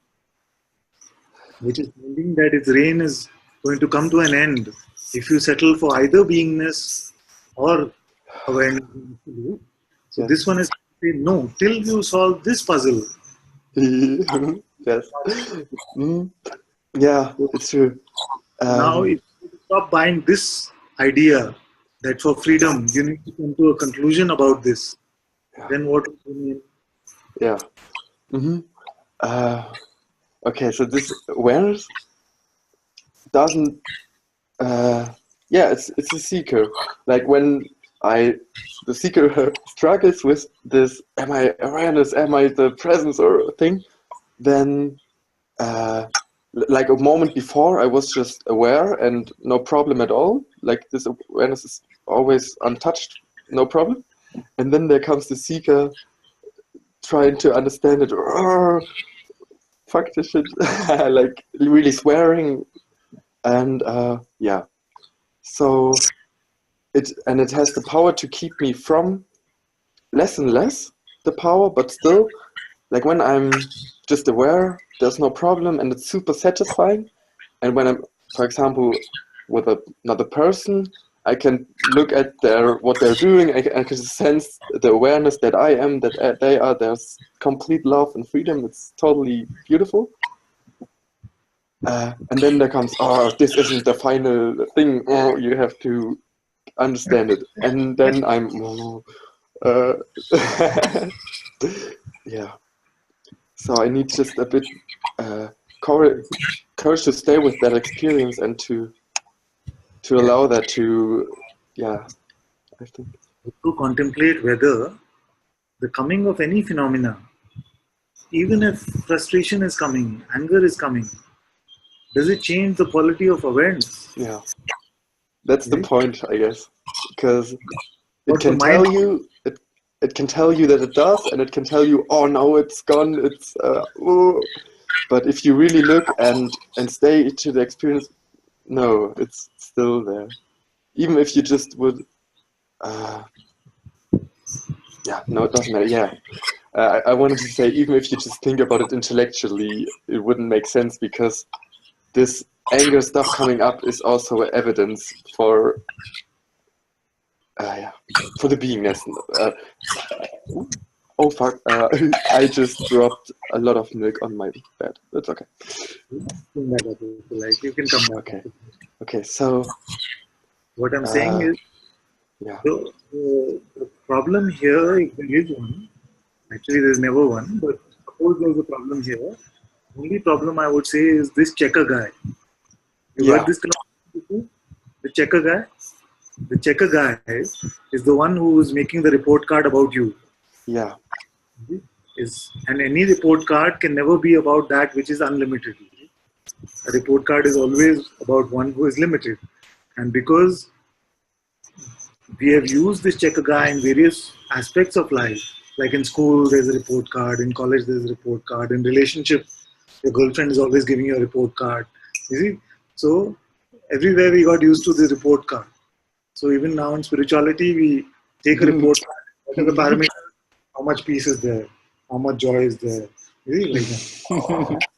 [SPEAKER 1] which is thinking that its reign is going to come to an end if you settle for either beingness or awareness. So
[SPEAKER 3] Yes.
[SPEAKER 1] this one is say no till you solve this puzzle.
[SPEAKER 3] Yes. Mm. Yeah,
[SPEAKER 1] So
[SPEAKER 3] it's true.
[SPEAKER 1] now, if you stop buying this idea that for freedom you need to come to a conclusion about this,
[SPEAKER 3] Yeah.
[SPEAKER 1] then what would you mean?
[SPEAKER 3] Yeah. Hmm. Okay, so this awareness doesn't. Yeah, it's a seeker. Like when the seeker struggles with this, am I awareness? Am I the presence or thing? Then, like a moment before, I was just aware and no problem at all. Like this awareness is always untouched, no problem. And then there comes the seeker trying to understand it. Fuck this shit, like really swearing, and yeah. So it has the power to keep me from less and less the power, but still, like when I'm just aware, there's no problem, and it's super satisfying. And when I'm, for example, with another person, I can look at what they're doing. I can sense the awareness that I am, that they are. There's complete love and freedom. It's totally beautiful. And then there comes, oh, this isn't the final thing. Oh, you have to understand it. And then I'm, oh, uh, yeah. So I need just a bit courage to stay with that experience and to allow that to, yeah, I think.
[SPEAKER 1] To contemplate whether the coming of any phenomena, even if frustration is coming, anger is coming, does it change the quality of awareness?
[SPEAKER 3] Yeah, that's the
[SPEAKER 1] Is it?
[SPEAKER 3] point, I guess, because it
[SPEAKER 1] What the
[SPEAKER 3] can
[SPEAKER 1] mind,
[SPEAKER 3] tell you it can tell you that it does, and it can tell you, oh, now it's gone. It's oh. But if you really look and stay to the experience, no, it's still there. Even if you just would, yeah, no, it doesn't matter. Yeah, I wanted to say, even if you just think about it intellectually, it wouldn't make sense because this anger stuff coming up is also evidence for, yeah, for the beingness. Oh fuck! I just dropped a lot of milk on my bed. That's okay.
[SPEAKER 1] like you can come back.
[SPEAKER 3] Okay. Okay. So,
[SPEAKER 1] What I'm saying is,
[SPEAKER 3] yeah.
[SPEAKER 1] the problem here, if there is one, actually there's never one, but suppose there's a problem here. Only problem I would say is this checker guy. You heard
[SPEAKER 3] Yeah.
[SPEAKER 1] this term before? The checker guy? The checker guy is the one who is making the report card about you.
[SPEAKER 3] Yeah.
[SPEAKER 1] And any report card can never be about that which is unlimited. A report card is always about one who is limited. And because we have used this checker guy in various aspects of life, like in school there's a report card, in college there's a report card, in relationship your girlfriend is always giving you a report card. You see? So everywhere we got used to the report card. So even now in spirituality, we take a report, what are the parameters, how much peace is there, how much joy is there. Really like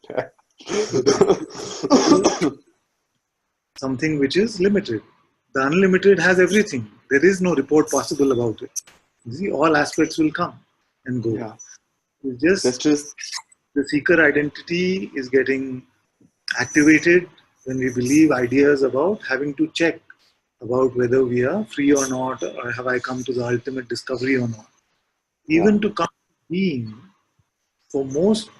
[SPEAKER 1] that. Something which is limited. The unlimited has everything. There is no report possible about it. You see, all aspects will come and go.
[SPEAKER 3] Yeah.
[SPEAKER 1] It's
[SPEAKER 3] That's just
[SPEAKER 1] the seeker identity is getting activated when we believe ideas about having to check about whether we are free or not, or have I come to the ultimate discovery or not. Even to come to being, for most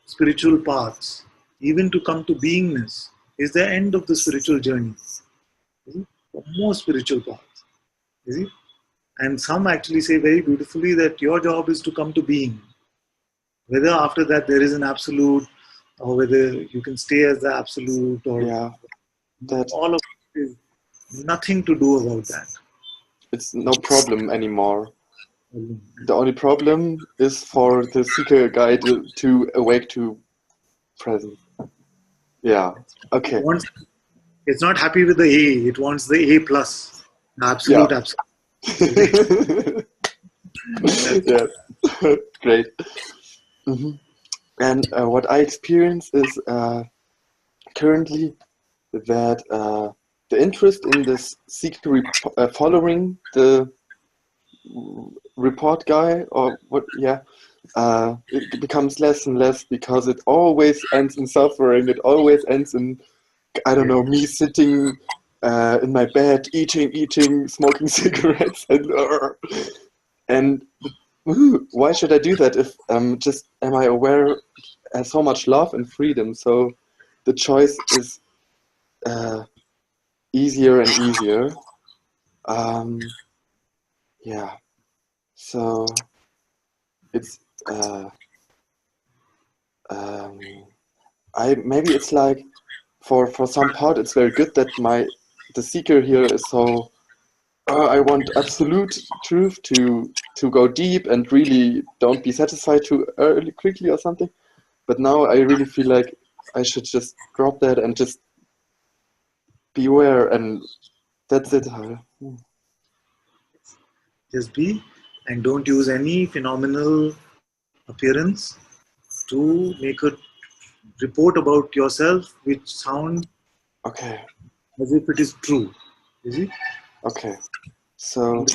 [SPEAKER 1] spiritual paths, even to come to beingness is the end of the spiritual journey. You see? For most spiritual paths. You see? And some actually say very beautifully that your job is to come to being. Whether after that there is an absolute, or whether you can stay as the absolute, or
[SPEAKER 3] that
[SPEAKER 1] all of it is nothing to do about that.
[SPEAKER 3] it's no problem anymore. The only problem is for the seeker guide to awake to present. Yeah. Okay.
[SPEAKER 1] It's not happy with the A, it wants the A plus. The absolute,
[SPEAKER 3] Yeah.
[SPEAKER 1] absolute.
[SPEAKER 3] Yeah. Great. And what I experience is currently that the interest in this seeker following the report guy, or what, it becomes less and less because it always ends in suffering. It always ends in, I don't know, me sitting in my bed, eating, smoking cigarettes, and why should I do that if just am I aware has so much love and freedom? So the choice is easier and easier. Yeah. So it's maybe it's like for some part it's very good that the seeker here is so I want absolute truth to go deep and really don't be satisfied too early quickly or something. But now I really feel like I should just drop that and just be aware, and that's it.
[SPEAKER 1] Just be, and don't use any phenomenal appearance to make a report about yourself which sound
[SPEAKER 3] Okay.
[SPEAKER 1] as if it is true. You see?
[SPEAKER 3] Okay. So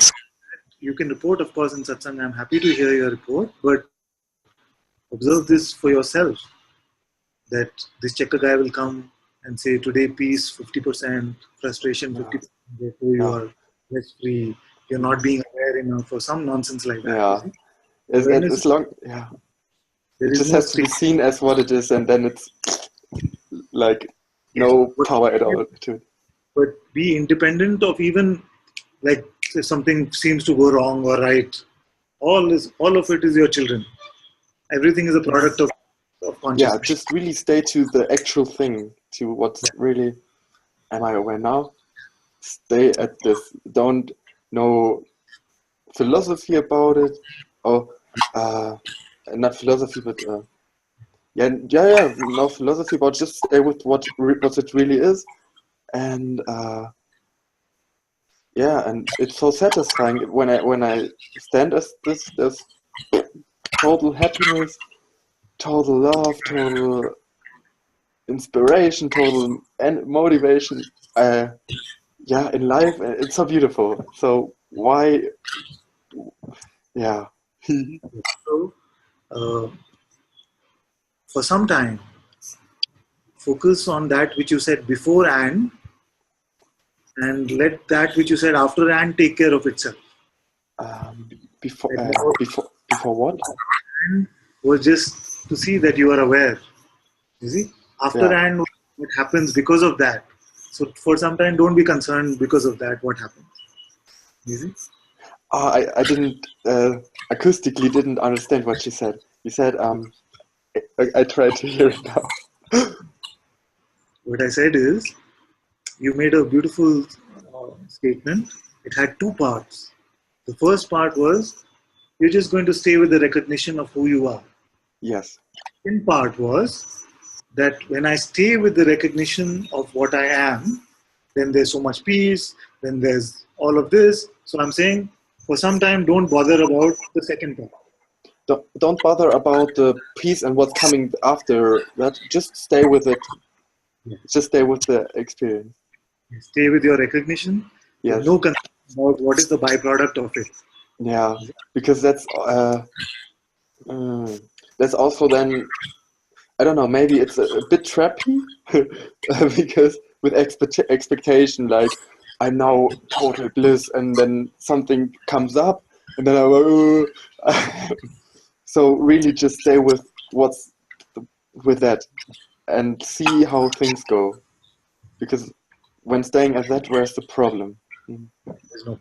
[SPEAKER 1] You can report, of course, in satsang. I'm happy to hear your report, but observe this for yourself. That this checker guy will come and say, today peace 50%, frustration 50%, therefore you are less free, you're not being aware enough, or some nonsense like that.
[SPEAKER 3] Yeah.
[SPEAKER 1] You see?
[SPEAKER 3] As long, yeah.
[SPEAKER 1] There
[SPEAKER 3] It
[SPEAKER 1] is
[SPEAKER 3] just
[SPEAKER 1] no
[SPEAKER 3] has to be seen as what it is, and then it's like no power at all to it.
[SPEAKER 1] But be independent of even like if something seems to go wrong or right. All of it is your children. Everything is a product of consciousness.
[SPEAKER 3] Yeah, just really stay to the actual thing, to what's really, am I aware now? Stay at this. Don't know philosophy about it, or not philosophy, but no philosophy about. Just stay with what it really is, and and it's so satisfying when I stand as this. There's total happiness, total love, total inspiration, total and motivation. In life, it's so beautiful. So why? Yeah.
[SPEAKER 1] So, for some time, focus on that which you said before and let that which you said after and take care of itself.
[SPEAKER 3] Before what?
[SPEAKER 1] And was just to see that you are aware. You see, after and what happens because of that. So for some time, don't be concerned because of that. What happens? You see.
[SPEAKER 3] I didn't acoustically didn't understand what she said. You said I tried to hear it now.
[SPEAKER 1] What I said is, you made a beautiful statement. It had two parts. The first part was, you're just going to stay with the recognition of who you are.
[SPEAKER 3] Yes.
[SPEAKER 1] The second part was that when I stay with the recognition of what I am, then there's so much peace, then there's all of this. So I'm saying for some time, don't bother about the second part.
[SPEAKER 3] Don't bother about the peace and what's coming after that. Just stay with it. Just stay with the experience.
[SPEAKER 1] Stay with your recognition.
[SPEAKER 3] Yes.
[SPEAKER 1] With no concern about what is the byproduct of it.
[SPEAKER 3] Yeah, because that's also then, I don't know, maybe it's a bit trappy because with expectation, like I'm now total bliss, and then something comes up, and then I'm so really just stay with what's with that and see how things go, because when staying at that, where's the problem?
[SPEAKER 1] There's no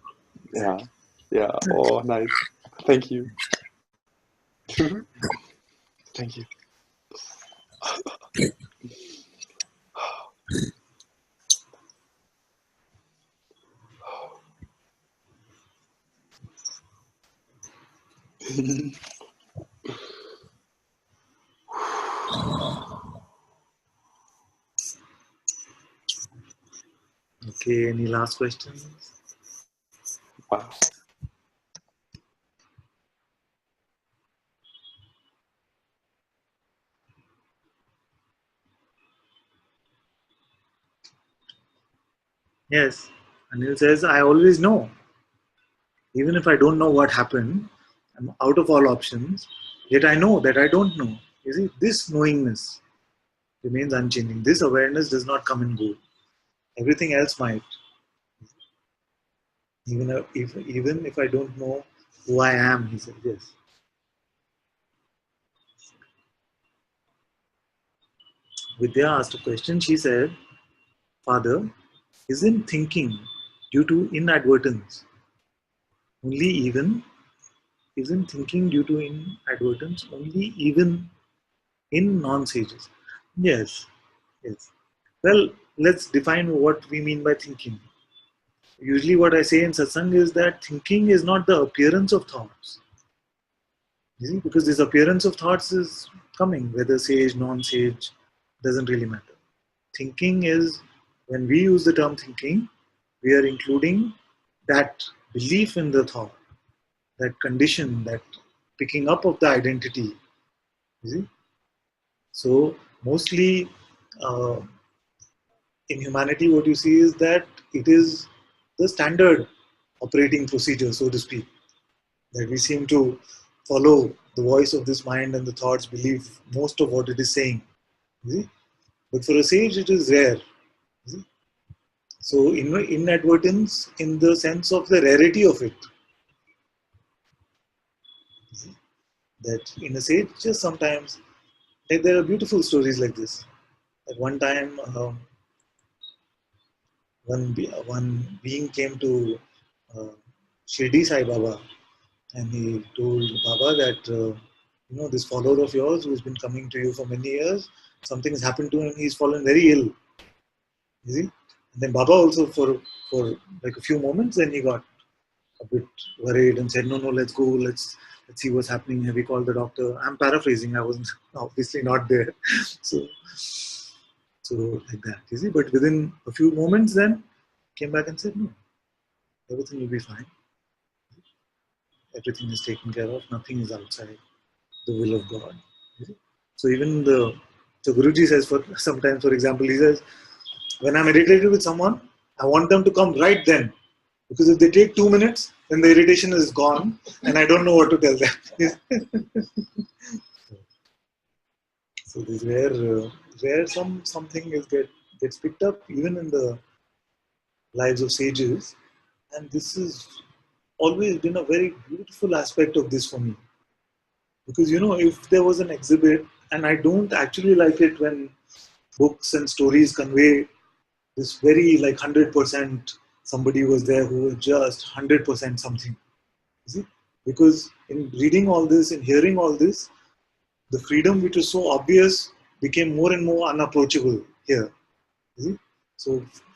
[SPEAKER 3] Yeah, yeah. Oh, nice. Thank you. Thank you.
[SPEAKER 1] Okay, any last questions?
[SPEAKER 3] Wow.
[SPEAKER 1] Yes. Anil says, I always know. Even if I don't know what happened, I'm out of all options, yet I know that I don't know. You see, this knowingness remains unchanging. This awareness does not come and go. Everything else might. Even if I don't know who I am, he said, yes. Vidya asked a question. She said, Father, isn't thinking due to inadvertence only even? Isn't thinking due to inadvertence only even in non-sages? Yes, yes. Well, let's define what we mean by thinking. Usually what I say in satsang is that thinking is not the appearance of thoughts. You see, because this appearance of thoughts is coming, whether sage, non-sage, doesn't really matter. Thinking is, when we use the term thinking, we are including that belief in the thought, that condition, that picking up of the identity. You see? So mostly uh, in humanity, what you see is that it is the standard operating procedure, so to speak, that we seem to follow the voice of this mind and the thoughts, believe most of what it is saying. You see? But for a sage, it is rare. You see? So inadvertence in the sense of the rarity of it. You see? That in a sage, just sometimes, like there are beautiful stories like this. At one time, one being came to uh, Shirdi Sai Baba, and he told Baba that this follower of yours who's been coming to you for many years, something has happened to him. He's fallen very ill. You see, and then Baba also for like a few moments, then he got a bit worried and said, no, let's go, let's see what's happening. Have we called the doctor? I'm paraphrasing. I wasn't obviously not there, so like that. You see, but within a few moments, then came back and said, no, everything will be fine. Everything is taken care of. Nothing is outside the will of God. So even so Guruji says, for sometimes, for example, he says, when I'm irritated with someone, I want them to come right then. Because if they take 2 minutes, then the irritation is gone and I don't know what to tell them. So this where something gets picked up even in the lives of sages. And this has always been a very beautiful aspect of this for me. Because, if there was an exhibit, and I don't actually like it when books and stories convey this very like 100% somebody was there who was just 100% something. You see? Because in reading all this and hearing all this, the freedom which was so obvious became more and more unapproachable here. You see?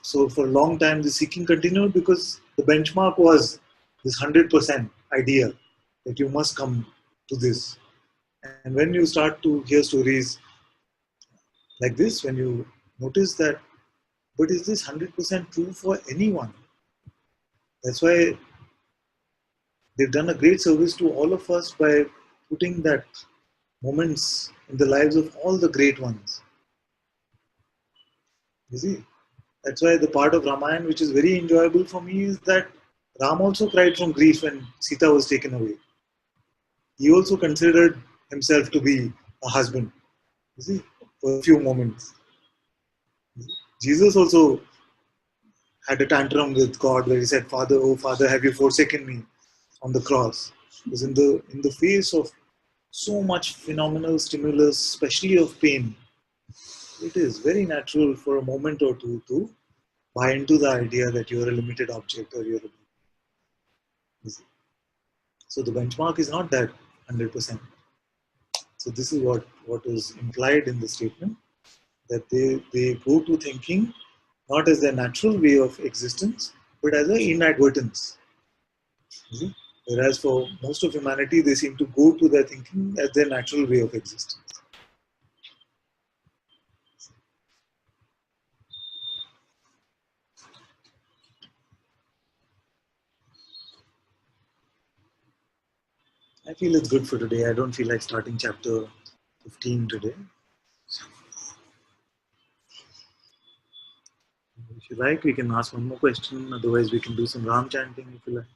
[SPEAKER 1] So for a long time, the seeking continued because the benchmark was this 100% idea that you must come to this. And when you start to hear stories like this, when you notice that But is this 100% true for anyone? That's why they've done a great service to all of us by putting that moments in the lives of all the great ones. You see, that's why the part of Ramayana which is very enjoyable for me is that Ram also cried from grief when Sita was taken away. He also considered himself to be a husband, you see, for a few moments. Jesus also had a tantrum with God where he said, Father, oh Father, have you forsaken me on the cross? Because in the face of so much phenomenal stimulus, especially of pain, it is very natural for a moment or two to buy into the idea that you're a limited object or you're a... So the benchmark is not that 100%. So this is what is implied in the statement, that they go to thinking not as their natural way of existence, but as an inadvertence. Whereas for most of humanity, they seem to go to their thinking as their natural way of existence. I feel it's good for today. I don't feel like starting chapter 15 today. If you like, we can ask one more question. Otherwise, we can do some Ram chanting if you like.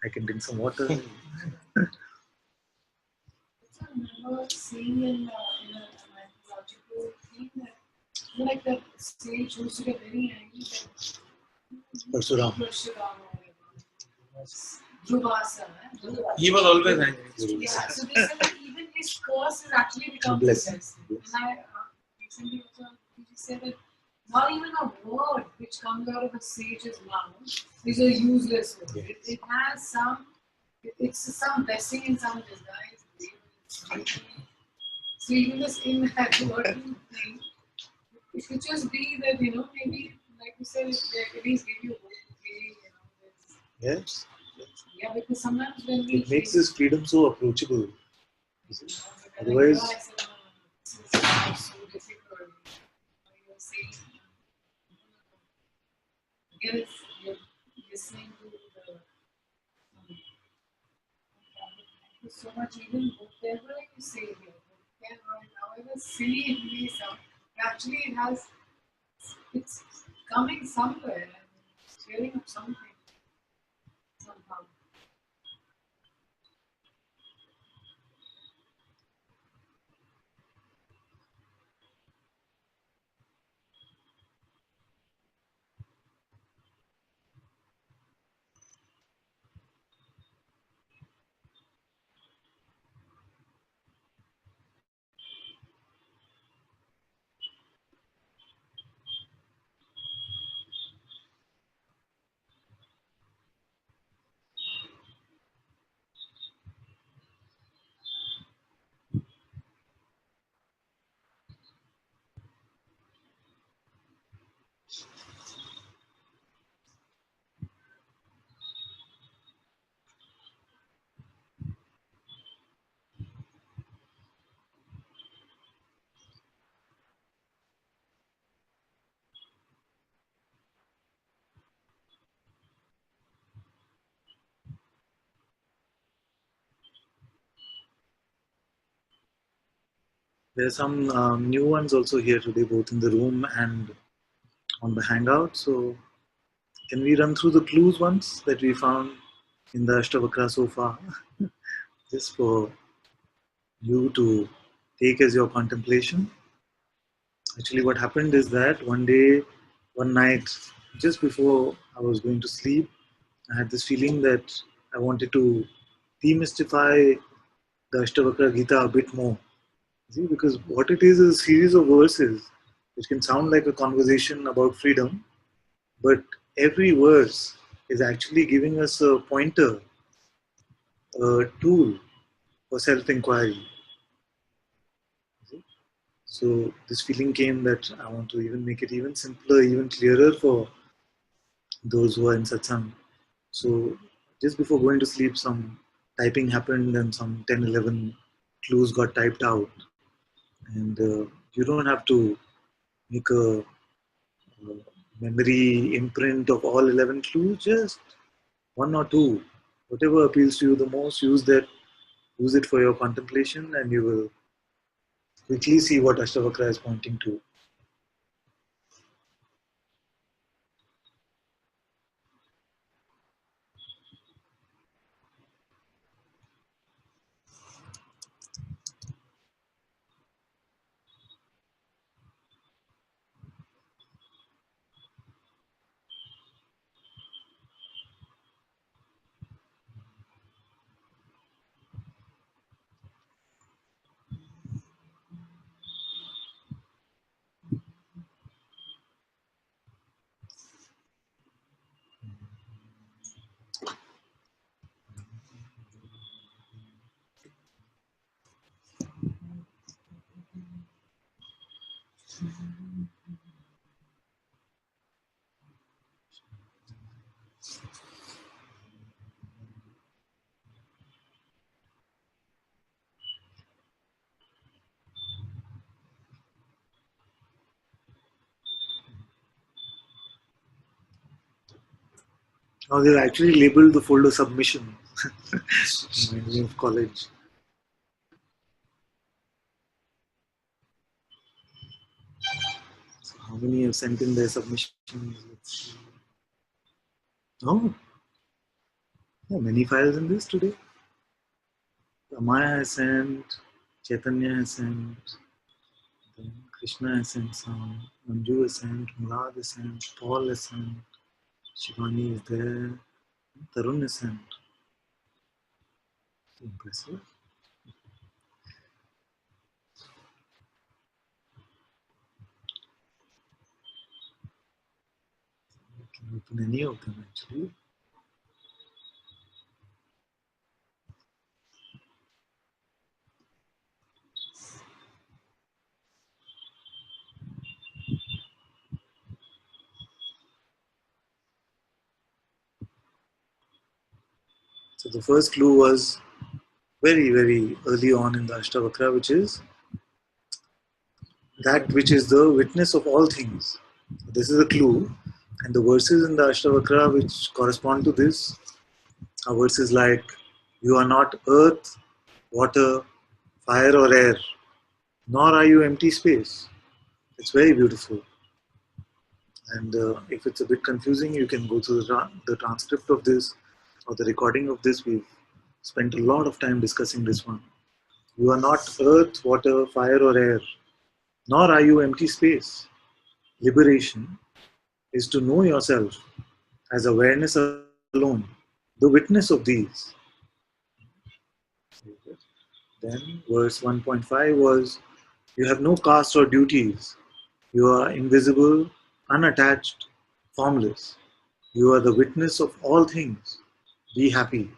[SPEAKER 1] I can drink some water.
[SPEAKER 4] I remember seeing in a mythological thing that like the sage used to get very angry that
[SPEAKER 1] Parsuram.
[SPEAKER 4] Dhruvasa.
[SPEAKER 2] He was always angry.
[SPEAKER 4] Yeah, so they said that even his curse has actually become
[SPEAKER 1] Blessing.
[SPEAKER 4] possessive. And I recently also he said that not even a word which comes out of a sage's mouth is a useless word.
[SPEAKER 1] Yes.
[SPEAKER 4] It has some, it's some blessing in some disguise. So even this inadvertent thing, it could just be that, maybe, like you said, they at least give you hope.
[SPEAKER 1] Yes.
[SPEAKER 4] Yeah, because sometimes when we
[SPEAKER 1] It makes this freedom so approachable. Otherwise,
[SPEAKER 4] this is so difficult. You're saying, again, you're listening to the. Thank you so much. Even whatever you say here, however silly it may sound, actually it's coming somewhere and it's stirring up something somehow.
[SPEAKER 1] there are some new ones also here today, both in the room and on the Hangout. So, can we run through the clues once that we found in the Ashtavakra so far? Just for you to take as your contemplation. Actually, what happened is that one night, just before I was going to sleep, I had this feeling that I wanted to demystify the Ashtavakra Gita a bit more. See, because what it is a series of verses which can sound like a conversation about freedom, but every verse is actually giving us a pointer, a tool for self-inquiry. So this feeling came that I want to even make it even simpler, even clearer for those who are in satsang. So just before going to sleep, some typing happened and some 10, 11 clues got typed out. And you don't have to make a memory imprint of all 11 clues, just one or two. Whatever appeals to you the most, use it for your contemplation, and you will quickly see what Ashtavakra is pointing to. Now they've actually labeled the folder submission. Reminds me of college. So how many have sent in their submissions? Let's see. Oh, many files in this today. Amaya has sent, Chaitanya has sent, then Krishna has sent some, Manju has sent, Murad has sent, Paul has sent, Shivani is there, Tarun has sent. Impressive. I can open any of them actually. So the first clue was very, very early on in the Ashtavakra, which is that which is the witness of all things. So this is a clue, and the verses in the Ashtavakra which correspond to this are verses like, "You are not earth, water, fire, or air, nor are you empty space." It's very beautiful. And if it's a bit confusing, you can go to the transcript of this or the recording of this. We've spent a lot of time discussing this one. You are not earth, water, fire, or air, nor are you empty space. Liberation is to know yourself as awareness alone, the witness of these. Then verse 1.5 was, you have no caste or duties. You are invisible, unattached, formless. You are the witness of all things. Be happy.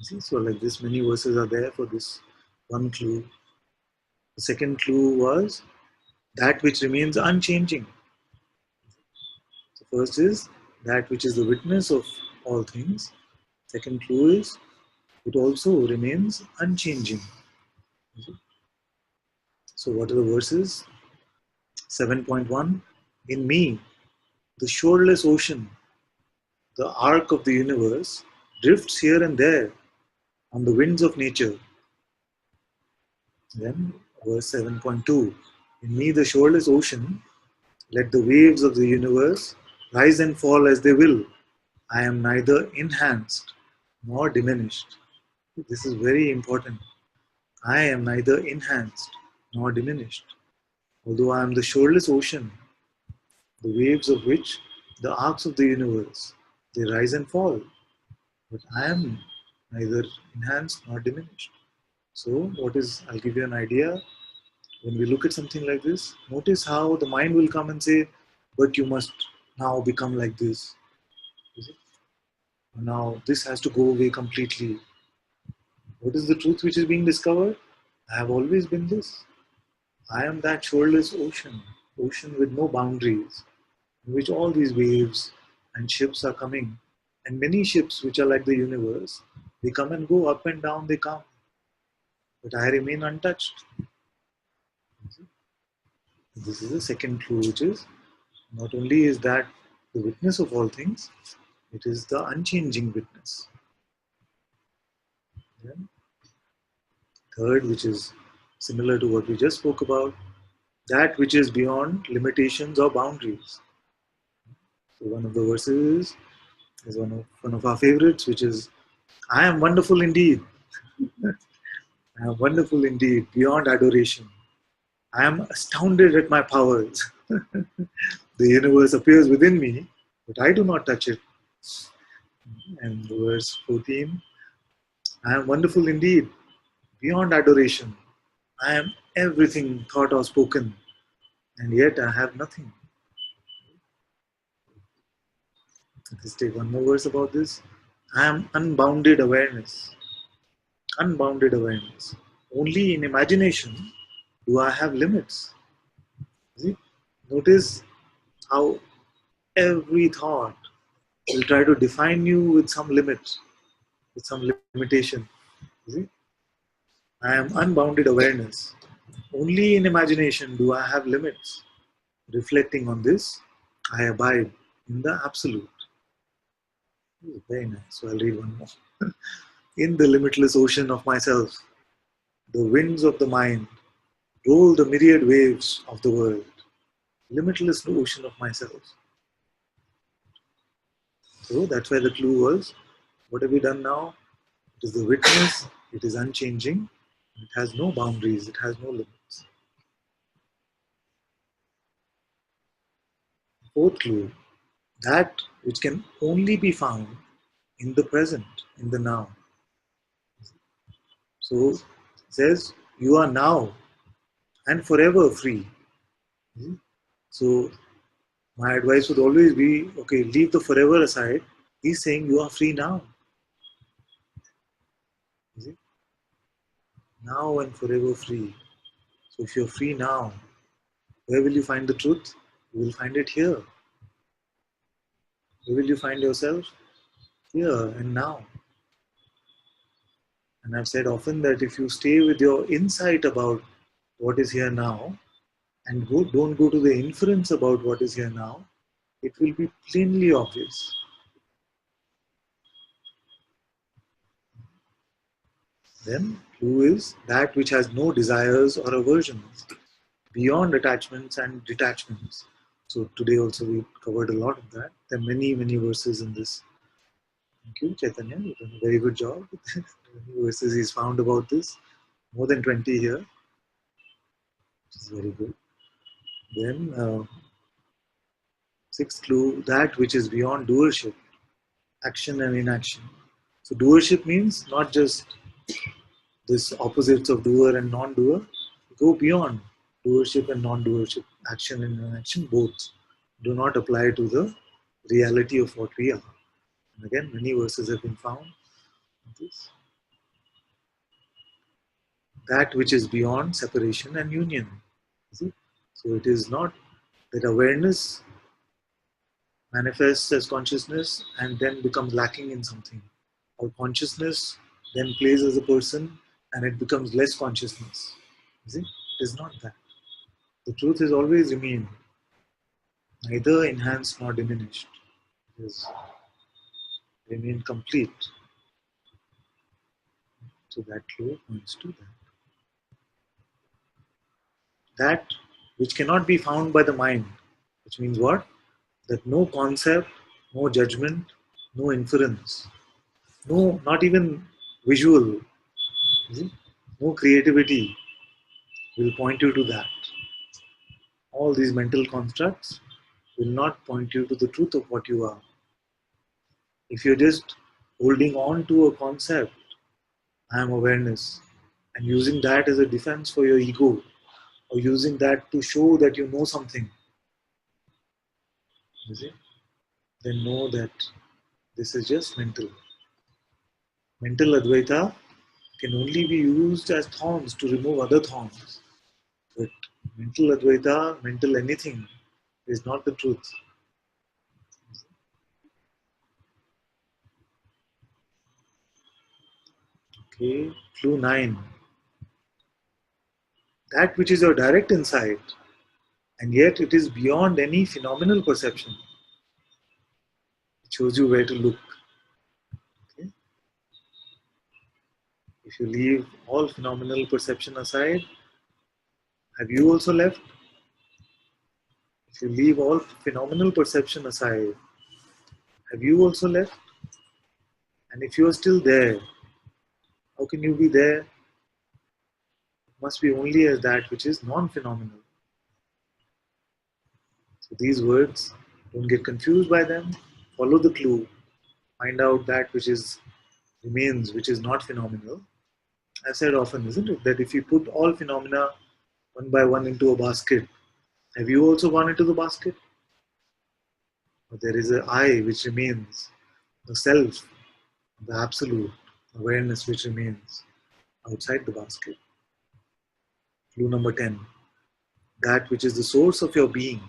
[SPEAKER 1] See, so like this, many verses are there for this one clue. The second clue was that which remains unchanging. The first is that which is the witness of all things. Second clue is it also remains unchanging. So what are the verses? 7.1, in me, the shoreless ocean, the arc of the universe, drifts here and there on the winds of nature. Then verse 7.2, in me, the shoreless ocean, let the waves of the universe rise and fall as they will. I am neither enhanced nor diminished. This is very important. I am neither enhanced nor diminished. Although I am the shoreless ocean, the waves of which, the arcs of the universe, they rise and fall. But I am neither enhanced nor diminished. So, I'll give you an idea. When we look at something like this, notice how the mind will come and say, but you must now become like this. Is it? Now, this has to go away completely. What is the truth which is being discovered? I have always been this. I am that shoreless ocean, ocean with no boundaries, in which all these waves and ships are coming. And many ships which are like the universe, They come and go, up and down they come. But I remain untouched. This is the second clue, which is not only is that the witness of all things, it is the unchanging witness. Then, third, which is similar to what we just spoke about, that which is beyond limitations or boundaries. So one of the verses is one of our favorites, which is, I am wonderful indeed. I am wonderful indeed, beyond adoration. I am astounded at my powers. The universe appears within me, but I do not touch it. And verse 14, I am wonderful indeed, beyond adoration. I am everything thought or spoken, and yet I have nothing. Let's take one more verse about this. I am unbounded awareness. Unbounded awareness. Only in imagination do I have limits. See? Notice how every thought will try to define you with some limits, with some limitation. See? I am unbounded awareness. Only in imagination do I have limits. Reflecting on this, I abide in the absolute. Very nice. So I'll read one more. In the limitless ocean of myself, the winds of the mind roll the myriad waves of the world. Limitless ocean of myself. So that's why the clue was, what have we done now? It is the witness, it is unchanging, it has no boundaries, it has no limits. Fourth clue, that which can only be found in the present, in the now. So it says, you are now and forever free. So my advice would always be, okay, leave the forever aside. He's saying you are free now. Now and forever free. So if you're free now, where will you find the truth? You will find it here. Where will you find yourself? Here and now. And I've said often that if you stay with your insight about what is here now and don't go to the inference about what is here now, it will be plainly obvious. Then, clue is that which has no desires or aversions, beyond attachments and detachments. So today also we covered a lot of that. There are many, many verses in this. Thank you, Chaitanya. You've done a very good job. Many verses he's found about this. More than 20 here, which is very good. Then, sixth clue, that which is beyond doership, action and inaction. So doership means not just this opposites of doer and non-doer. Go beyond doership and non-doership, action and inaction, both do not apply to the reality of what we are. And again, many verses have been found. This. That which is beyond separation and union. See? So it is not that awareness manifests as consciousness and then becomes lacking in something. Or consciousness then plays as a person and it becomes less consciousness. See? It is not that. The truth is always remain, neither enhanced nor diminished. It is remain complete. So that clue points to that. That which cannot be found by the mind, which means what? That no concept, no judgment, no inference, no, not even visual, no creativity will point you to that. All these mental constructs will not point you to the truth of what you are. If you're just holding on to a concept, I am awareness, and using that as a defense for your ego, or using that to show that you know something, you see, then know that this is just mental. Mental Advaita can only be used as thorns to remove other thorns. But mental Advaita, mental anything, is not the truth. Okay, clue 9. That which is your direct insight, and yet it is beyond any phenomenal perception. It shows you where to look. Okay? If you leave all phenomenal perception aside, have you also left? If you leave all phenomenal perception aside, have you also left? And if you are still there, how can you be there? It must be only as that which is non-phenomenal. So these words, don't get confused by them. Follow the clue. Find out that which is remains, which is not phenomenal. I said often, isn't it, that if you put all phenomena one by one into a basket, have you also gone into the basket? But there is an I which remains, the self, the absolute awareness which remains outside the basket. Clue number 10. That which is the source of your being,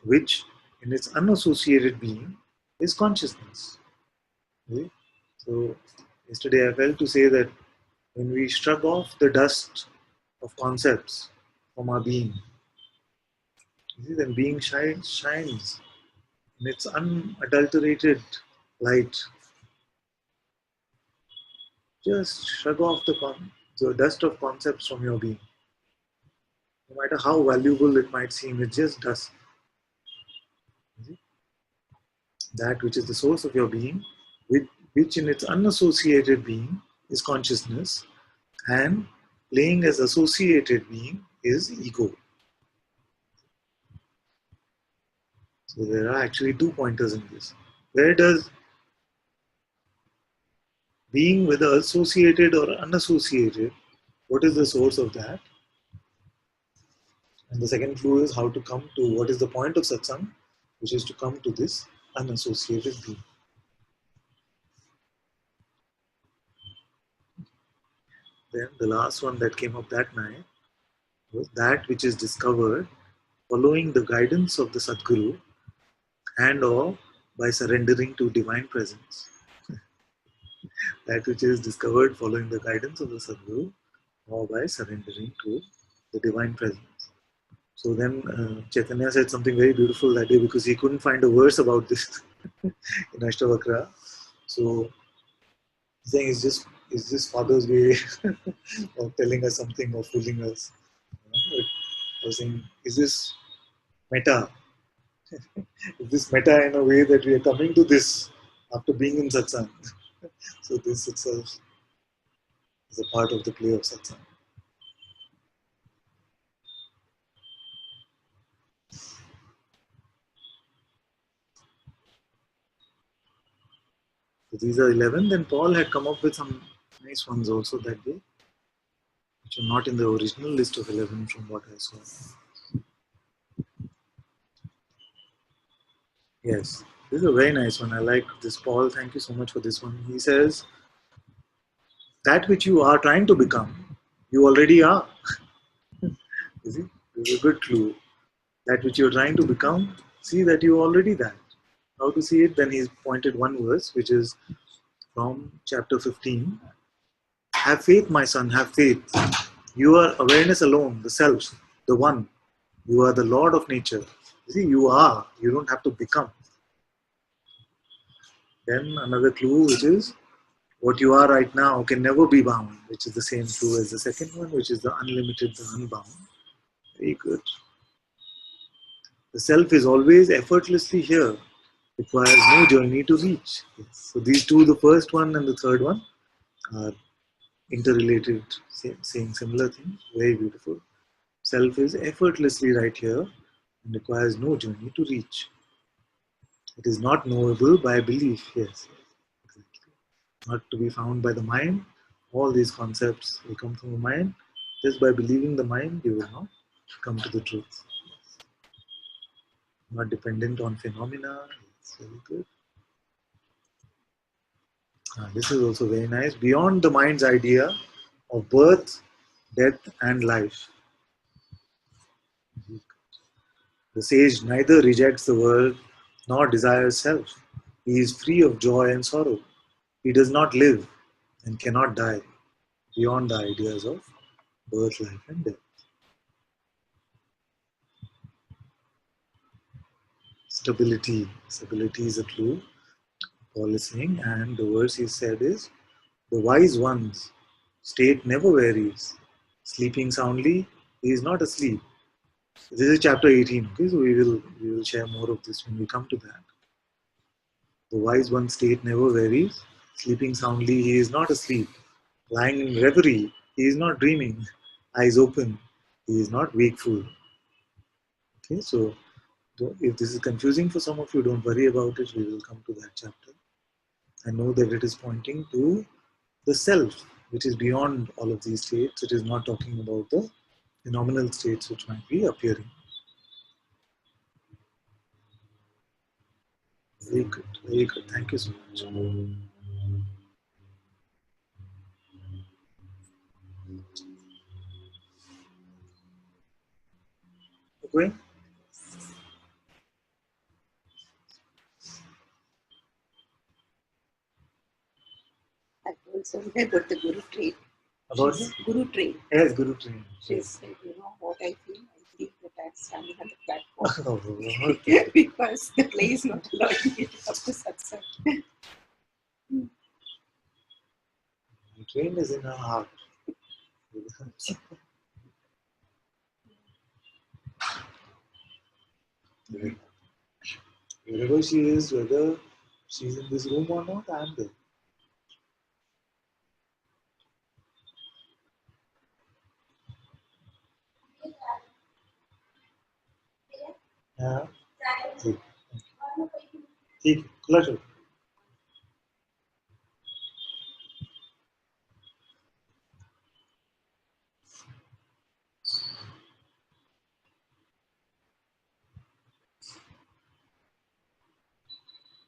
[SPEAKER 1] which in its unassociated being is consciousness. Okay? So, yesterday I felt to say that when we shrug off the dust of concepts from our being, then being shines in its unadulterated light. Just shrug off the dust of concepts from your being. No matter how valuable it might seem, it's just dust. That which is the source of your being, which in its unassociated being is consciousness, and playing as associated being is ego. So there are actually 2 pointers in this. Where does being, whether associated or unassociated, what is the source of that? And the second clue is how to come to what is the point of satsang, which is to come to this unassociated being. Then the last one that came up that night was that which is discovered following the guidance of the Sadguru and or by surrendering to divine presence. That which is discovered following the guidance of the Sadguru or by surrendering to the divine presence. So then Chaitanya said something very beautiful that day because he couldn't find a verse about this in Ashtavakra. So he's saying it's just Father's way of telling us something or fooling us. But I was saying, is this meta? Is this meta in a way that we are coming to this after being in satsang? So this itself is a part of the play of satsang. So these are 11. Then Paul had come up with some nice ones also that day, which are not in the original list of 11 from what I saw. Yes, this is a very nice one. I like this, Paul. Thank you so much for this one. He says, that which you are trying to become, you already are. You see, this is a good clue. That which you are trying to become, see that you are already that. How to see it? Then he's pointed one verse, which is from chapter 15. Have faith, my son, have faith. You are awareness alone, the self, the one. You are the Lord of nature. You see, you are. You don't have to become. Then another clue, which is what you are right now can never be bound, which is the same clue as the second one, which is the unlimited, the unbound. Very good. The self is always effortlessly here, requires no journey to reach. Yes. So these two, the first one and the third one, are interrelated, saying similar things. Very beautiful. Self is effortlessly right here and requires no journey to reach. It is not knowable by belief. Yes, exactly. Not to be found by the mind. All these concepts will come from the mind. Just by believing the mind, you will not come to the truth. Not dependent on phenomena. It's very good. This is also very nice. Beyond the mind's idea of birth, death, and life. The sage neither rejects the world nor desires self. He is free of joy and sorrow. He does not live and cannot die beyond the ideas of birth, life, and death. Stability. Stability is a clue, Paul is saying, and the verse he said is, the wise one's state never varies. Sleeping soundly, he is not asleep. This is chapter 18, okay, so we will share more of this when we come to that. The wise one's state never varies. Sleeping soundly, he is not asleep. Lying in reverie, he is not dreaming. Eyes open, he is not wakeful. Okay, so if this is confusing for some of you, don't worry about it. We will come to that chapter. And know that it is pointing to the self, which is beyond all of these states. It is not talking about the phenomenal states which might be appearing. Very good, very good. Thank you so much. Okay.
[SPEAKER 5] I also about the Guru train.
[SPEAKER 1] About
[SPEAKER 5] She's Guru train.
[SPEAKER 1] yes, Guru train.
[SPEAKER 5] She said, you know what I feel? I feel that I'm standing on the platform
[SPEAKER 1] Oh, okay.
[SPEAKER 5] because the play is not allowing me to come to Satsang.
[SPEAKER 1] The train is in her heart. Wherever she is, whether she's in this room or not, I'm there. Yeah. ठीक ठीक खुला छोड़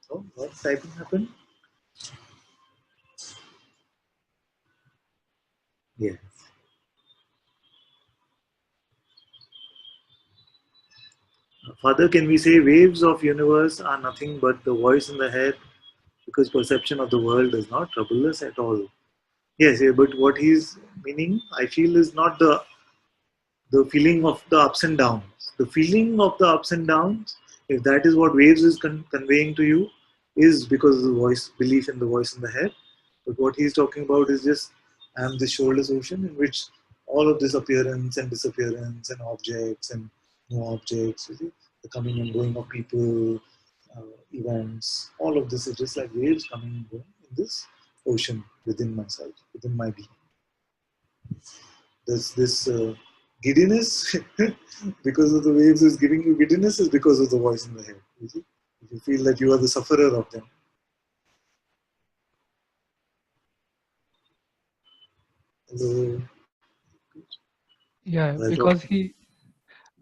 [SPEAKER 1] So what typing happened? Yes. Further, can we say waves of universe are nothing but the voice in the head because perception of the world does not trouble us at all? Yes, yeah, but what he's meaning, I feel, is not the feeling of the ups and downs. The feeling of the ups and downs, if that is what waves is conveying to you, is because of the voice, belief in the voice in the head. But what he's talking about is just, I'm this shoreless ocean in which all of this appearance and disappearance and objects and no objects, you see, the coming and going of people, events, all of this is just like waves coming and going in this ocean within myself, within my being. There's this giddiness because of the waves is giving you giddiness is because of the voice in the head. You see? If you feel that you are the sufferer of them. Hello.
[SPEAKER 6] Yeah,
[SPEAKER 1] I thought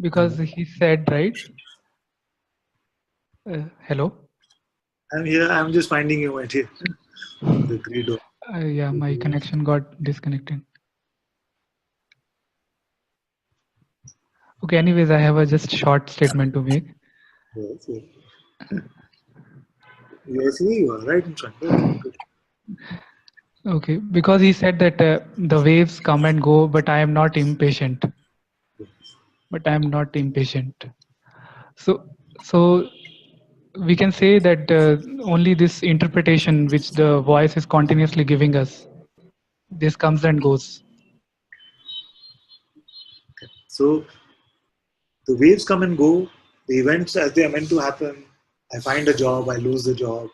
[SPEAKER 6] because he said, right? Hello.
[SPEAKER 1] I'm here. I'm just finding you right here on the grid.
[SPEAKER 6] Yeah, my connection got disconnected. Okay, anyways, I have a just short statement to make.
[SPEAKER 1] Yes, yes. Yes, here you are, right in front. Okay, good.
[SPEAKER 6] Okay, because he said that the waves come and go, but I am not impatient. But I am not impatient. So we can say that only this interpretation which the voice is continuously giving us, this comes and goes.
[SPEAKER 1] So the waves come and go. The events as they are meant to happen. I find a job. I lose the job.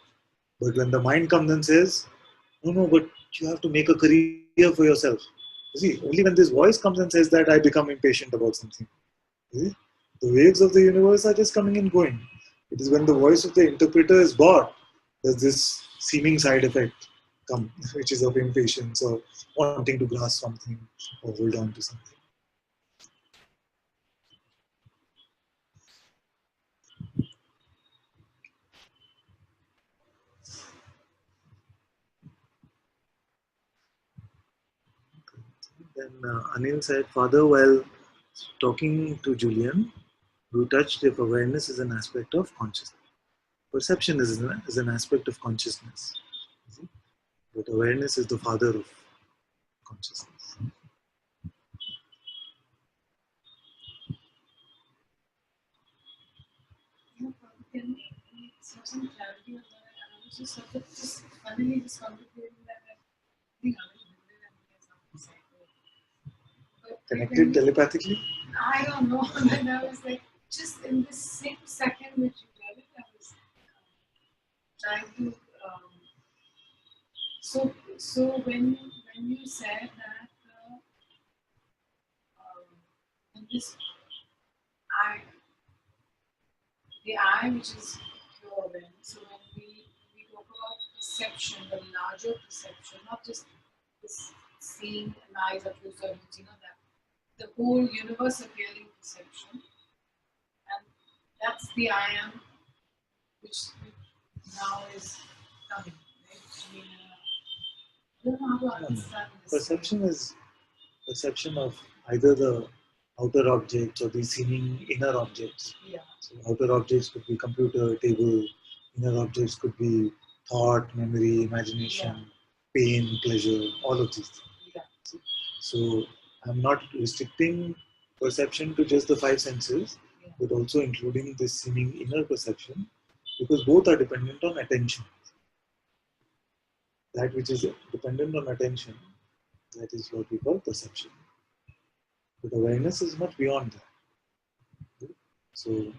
[SPEAKER 1] But when the mind comes and says, no, but you have to make a career for yourself. You see, only when this voice comes and says that, I become impatient about something. You see? The waves of the universe are just coming and going. It is when the voice of the interpreter is bought, does this seeming side effect come, which is of impatience or wanting to grasp something or hold on to something. Then Anil said, Father, while talking to Julian, who touched if awareness is an aspect of consciousness. Perception is an aspect of consciousness. But awareness is the father of consciousness.
[SPEAKER 4] Can we have some clarity on that? I was just sort of funnily just contemplating that I think I will do it and get something psycho. But
[SPEAKER 1] Connected telepathically?
[SPEAKER 4] I don't know. And I was like, just in this same second which you did it, I was trying to. So when you said that in this I, the I which is pure awareness. So when we talk about perception, the larger perception, not just this seeing an eyes up to certain, that the whole universe appearing perception, and that's the I am, which now is coming. Right? I don't know how to understand this.
[SPEAKER 1] Perception is perception of either the outer objects or the seeming inner objects.
[SPEAKER 4] Yeah.
[SPEAKER 1] So outer objects could be computer, table. Inner objects could be thought, memory, imagination, pain, pleasure, all of these things.
[SPEAKER 4] Yeah.
[SPEAKER 1] So I'm not restricting perception to just the five senses, but also including this seeming inner perception, because both are dependent on attention. That which is dependent on attention, that is what we call perception. But awareness is much beyond that. So
[SPEAKER 4] now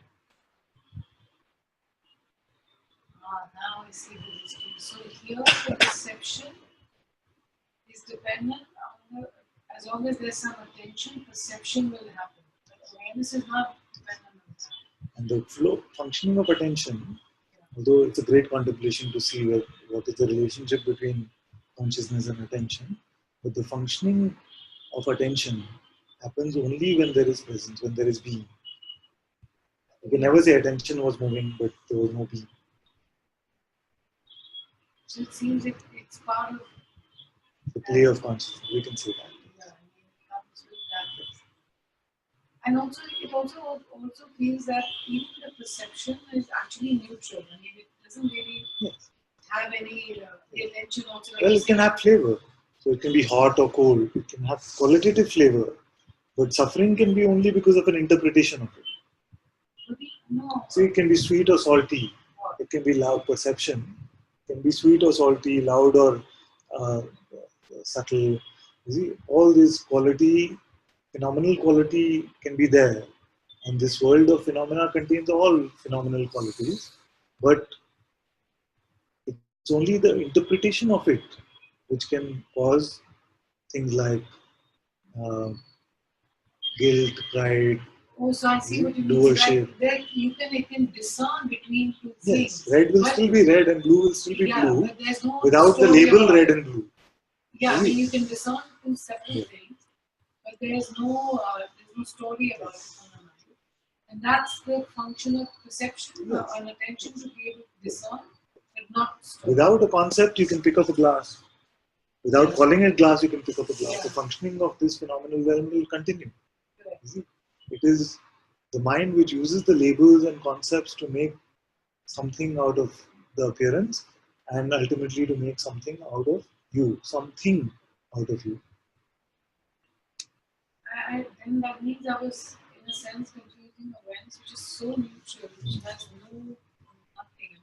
[SPEAKER 4] I see the history. So here the perception is dependent on as long as there's some attention, perception will happen. But awareness is not dependent on that.
[SPEAKER 1] and the flow functioning of attention, although it's a great contemplation to see what is the relationship between consciousness and attention, but the functioning of attention happens only when there is presence, when there is being. You can never say attention was moving, but there was no being.
[SPEAKER 4] So it seems it's part of
[SPEAKER 1] The play of consciousness, we can say that.
[SPEAKER 4] comes with that. And also, it also feels that even the perception is actually neutral. I mean, it doesn't really have any the attention also.
[SPEAKER 1] Well, it can have flavor. So it can be hot or cold. It can have qualitative flavor. But suffering can be only because of an interpretation of it.
[SPEAKER 4] No.
[SPEAKER 1] So it can be sweet or salty. It can be loud. Perception it can be sweet or salty, loud or subtle. You see, all this quality, phenomenal quality can be there. And this world of phenomena contains all phenomenal qualities. But it's only the interpretation of it which can cause things like guilt, pride,
[SPEAKER 4] Oh, so I see what you mean.
[SPEAKER 1] doership.
[SPEAKER 4] That it can discern between two
[SPEAKER 1] Yes,
[SPEAKER 4] things.
[SPEAKER 1] red will still be red and blue will still be blue
[SPEAKER 4] but there's no
[SPEAKER 1] without the
[SPEAKER 4] story
[SPEAKER 1] label
[SPEAKER 4] about
[SPEAKER 1] red
[SPEAKER 4] it.
[SPEAKER 1] and blue.
[SPEAKER 4] Yeah, I mean you can discern two separate things, but there's no story about it on the mind. And that's the function of perception and attention to be able to discern, but not story.
[SPEAKER 1] Without a concept, you can pick up a glass. Without calling it glass, you can pick up a glass. The functioning of this phenomenal realm will continue. It is the mind which uses the labels and concepts to make something out of the appearance and ultimately to make something out of you, something out of you.
[SPEAKER 4] And that means I was, in a sense, confusing awareness, which is so neutral, which has nothing. I mean,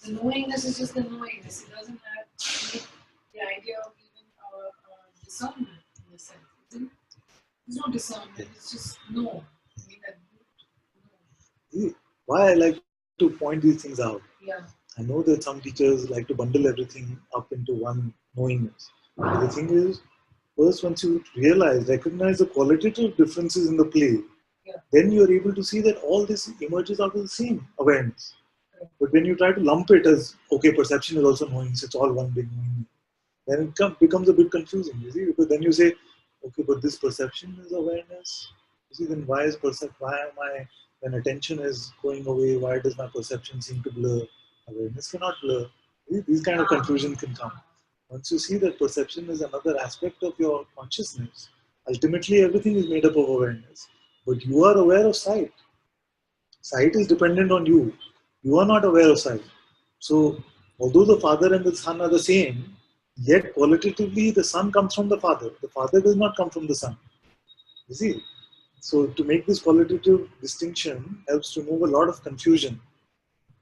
[SPEAKER 4] the knowingness is just the knowingness. It doesn't have the idea of even discernment in a sense. There's no discernment, it's just no. I mean, no.
[SPEAKER 1] Why I like to point these things out.
[SPEAKER 4] Yeah.
[SPEAKER 1] I know that some teachers like to bundle everything up into one knowingness. But the thing is, first once you recognize the qualitative differences in the play, then you are able to see that all this emerges out of the same awareness. But when you try to lump it as, okay, perception is also knowingness, it's all one big knowingness, then it becomes a bit confusing, you see, because then you say, okay, but this perception is awareness. You see, then why am I, when attention is going away, why does my perception seem to blur? Awareness cannot blur. These kind of confusion can come. Once you see that perception is another aspect of your consciousness, ultimately everything is made up of awareness. But you are aware of sight. Sight is dependent on you. You are not aware of sight. So, although the father and the son are the same, Yet qualitatively, the son comes from the father. The father does not come from the son. You see? So to make this qualitative distinction helps to remove a lot of confusion.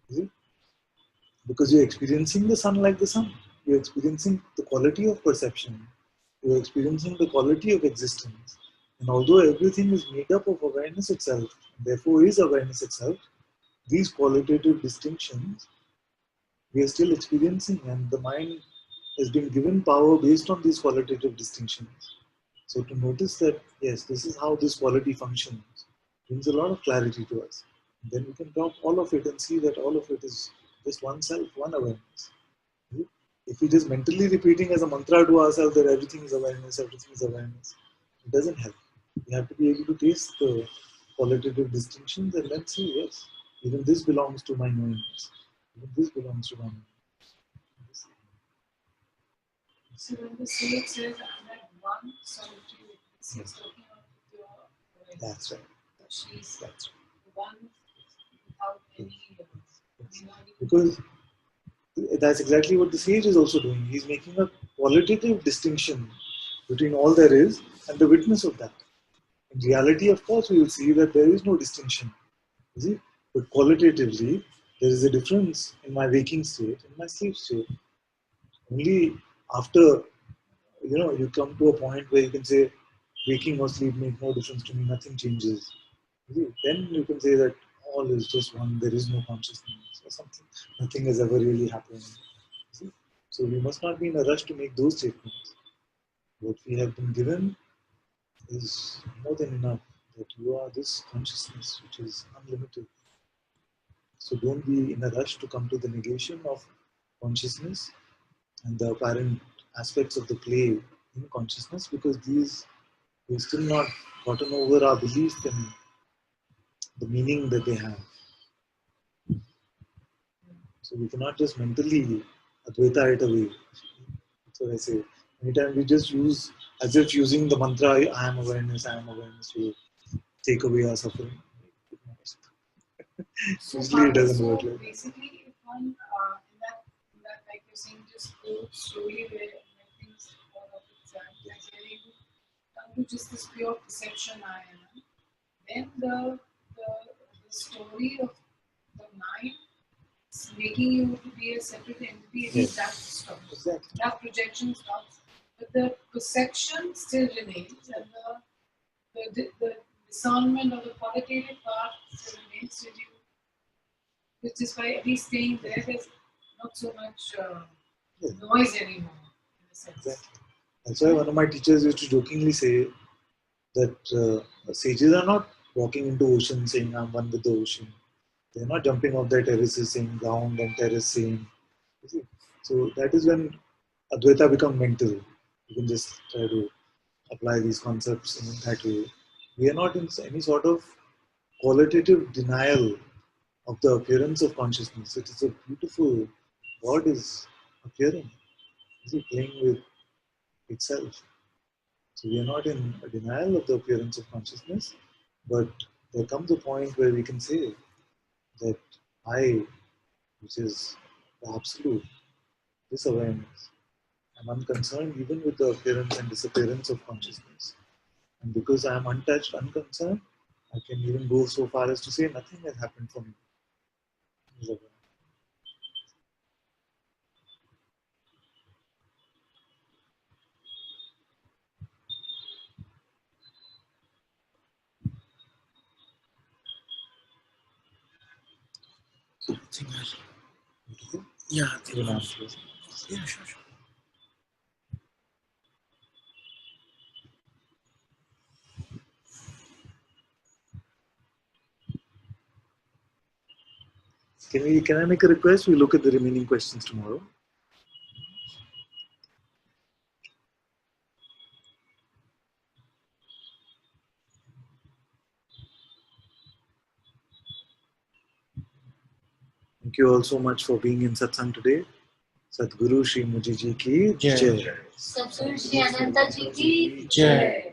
[SPEAKER 1] You see? Because you're experiencing the sun like the sun. You're experiencing the quality of perception. You're experiencing the quality of existence. And although everything is made up of awareness itself, therefore is awareness itself, these qualitative distinctions we are still experiencing, and the mind has been given power based on these qualitative distinctions. So to notice that, yes, this is how this quality functions, brings a lot of clarity to us. And then we can drop all of it and see that all of it is just one self, one awareness. If we just mentally repeating as a mantra to ourselves that everything is awareness, it doesn't help. We have to be able to taste the qualitative distinctions and then say, yes, even this belongs to my knowingness. Even this belongs to my knowingness.
[SPEAKER 4] So when the sage says, I'm at one solitude, she's talking about your awareness.
[SPEAKER 1] That's right.
[SPEAKER 4] She's
[SPEAKER 1] That's
[SPEAKER 4] one without any
[SPEAKER 1] because that's exactly what the sage is also doing. He's making a qualitative distinction between all there is and the witness of that. In reality, of course, we will see that there is no distinction. You see? But qualitatively, there is a difference in my waking state and my sleep state. Only after you come to a point where you can say waking or sleep make no difference to me, nothing changes. Then you can say that all is just one, there is no consciousness or something, nothing has ever really happened. See? So we must not be in a rush to make those statements. What we have been given is more than enough, that you are this consciousness which is unlimited. So don't be in a rush to come to the negation of consciousness and the apparent aspects of the play in consciousness, because these we've still not gotten over our belief in the meaning that they have. So we cannot just mentally Advaita it away. That's what I say. Anytime we just use, as if using the mantra, I am awareness, to take away our suffering. Usually it doesn't work like that.
[SPEAKER 4] Basically, if one, in that, like you're saying, just go slowly where things fall off itself, like where you come to just this pure perception I am, then the story of the mind is making you to be a separate entity,
[SPEAKER 1] Yes.
[SPEAKER 4] that stops.
[SPEAKER 1] Exactly.
[SPEAKER 4] That projection stops. But the perception still remains, and the discernment of the qualitative part still remains with you. Which is why at least staying there, there's not so much noise anymore, in a sense.
[SPEAKER 1] Exactly. That's why one of my teachers used to jokingly say that sages are not walking into ocean saying, I'm one with the ocean. They're not jumping off their terraces saying, ground and terrace same. You see? So that is when Advaita becomes mental. You can just try to apply these concepts in that way. We are not in any sort of qualitative denial of the appearance of consciousness. It is a beautiful, God is appearing. Is he playing with itself? So we are not in a denial of the appearance of consciousness, but there comes a point where we can say that I, which is the absolute, this awareness, I'm unconcerned even with the appearance and disappearance of consciousness. And because I am untouched, unconcerned, I can even go so far as to say nothing has happened for me.
[SPEAKER 2] Yeah,
[SPEAKER 1] Yeah.
[SPEAKER 2] yeah, sure.
[SPEAKER 1] Can I make a request? We look at the remaining questions tomorrow. Thank you all so much for being in Satsang today. Sadhguru Shri Muji Ji ki Jai.
[SPEAKER 7] Satguru Shri Ananta Ji ki Jai.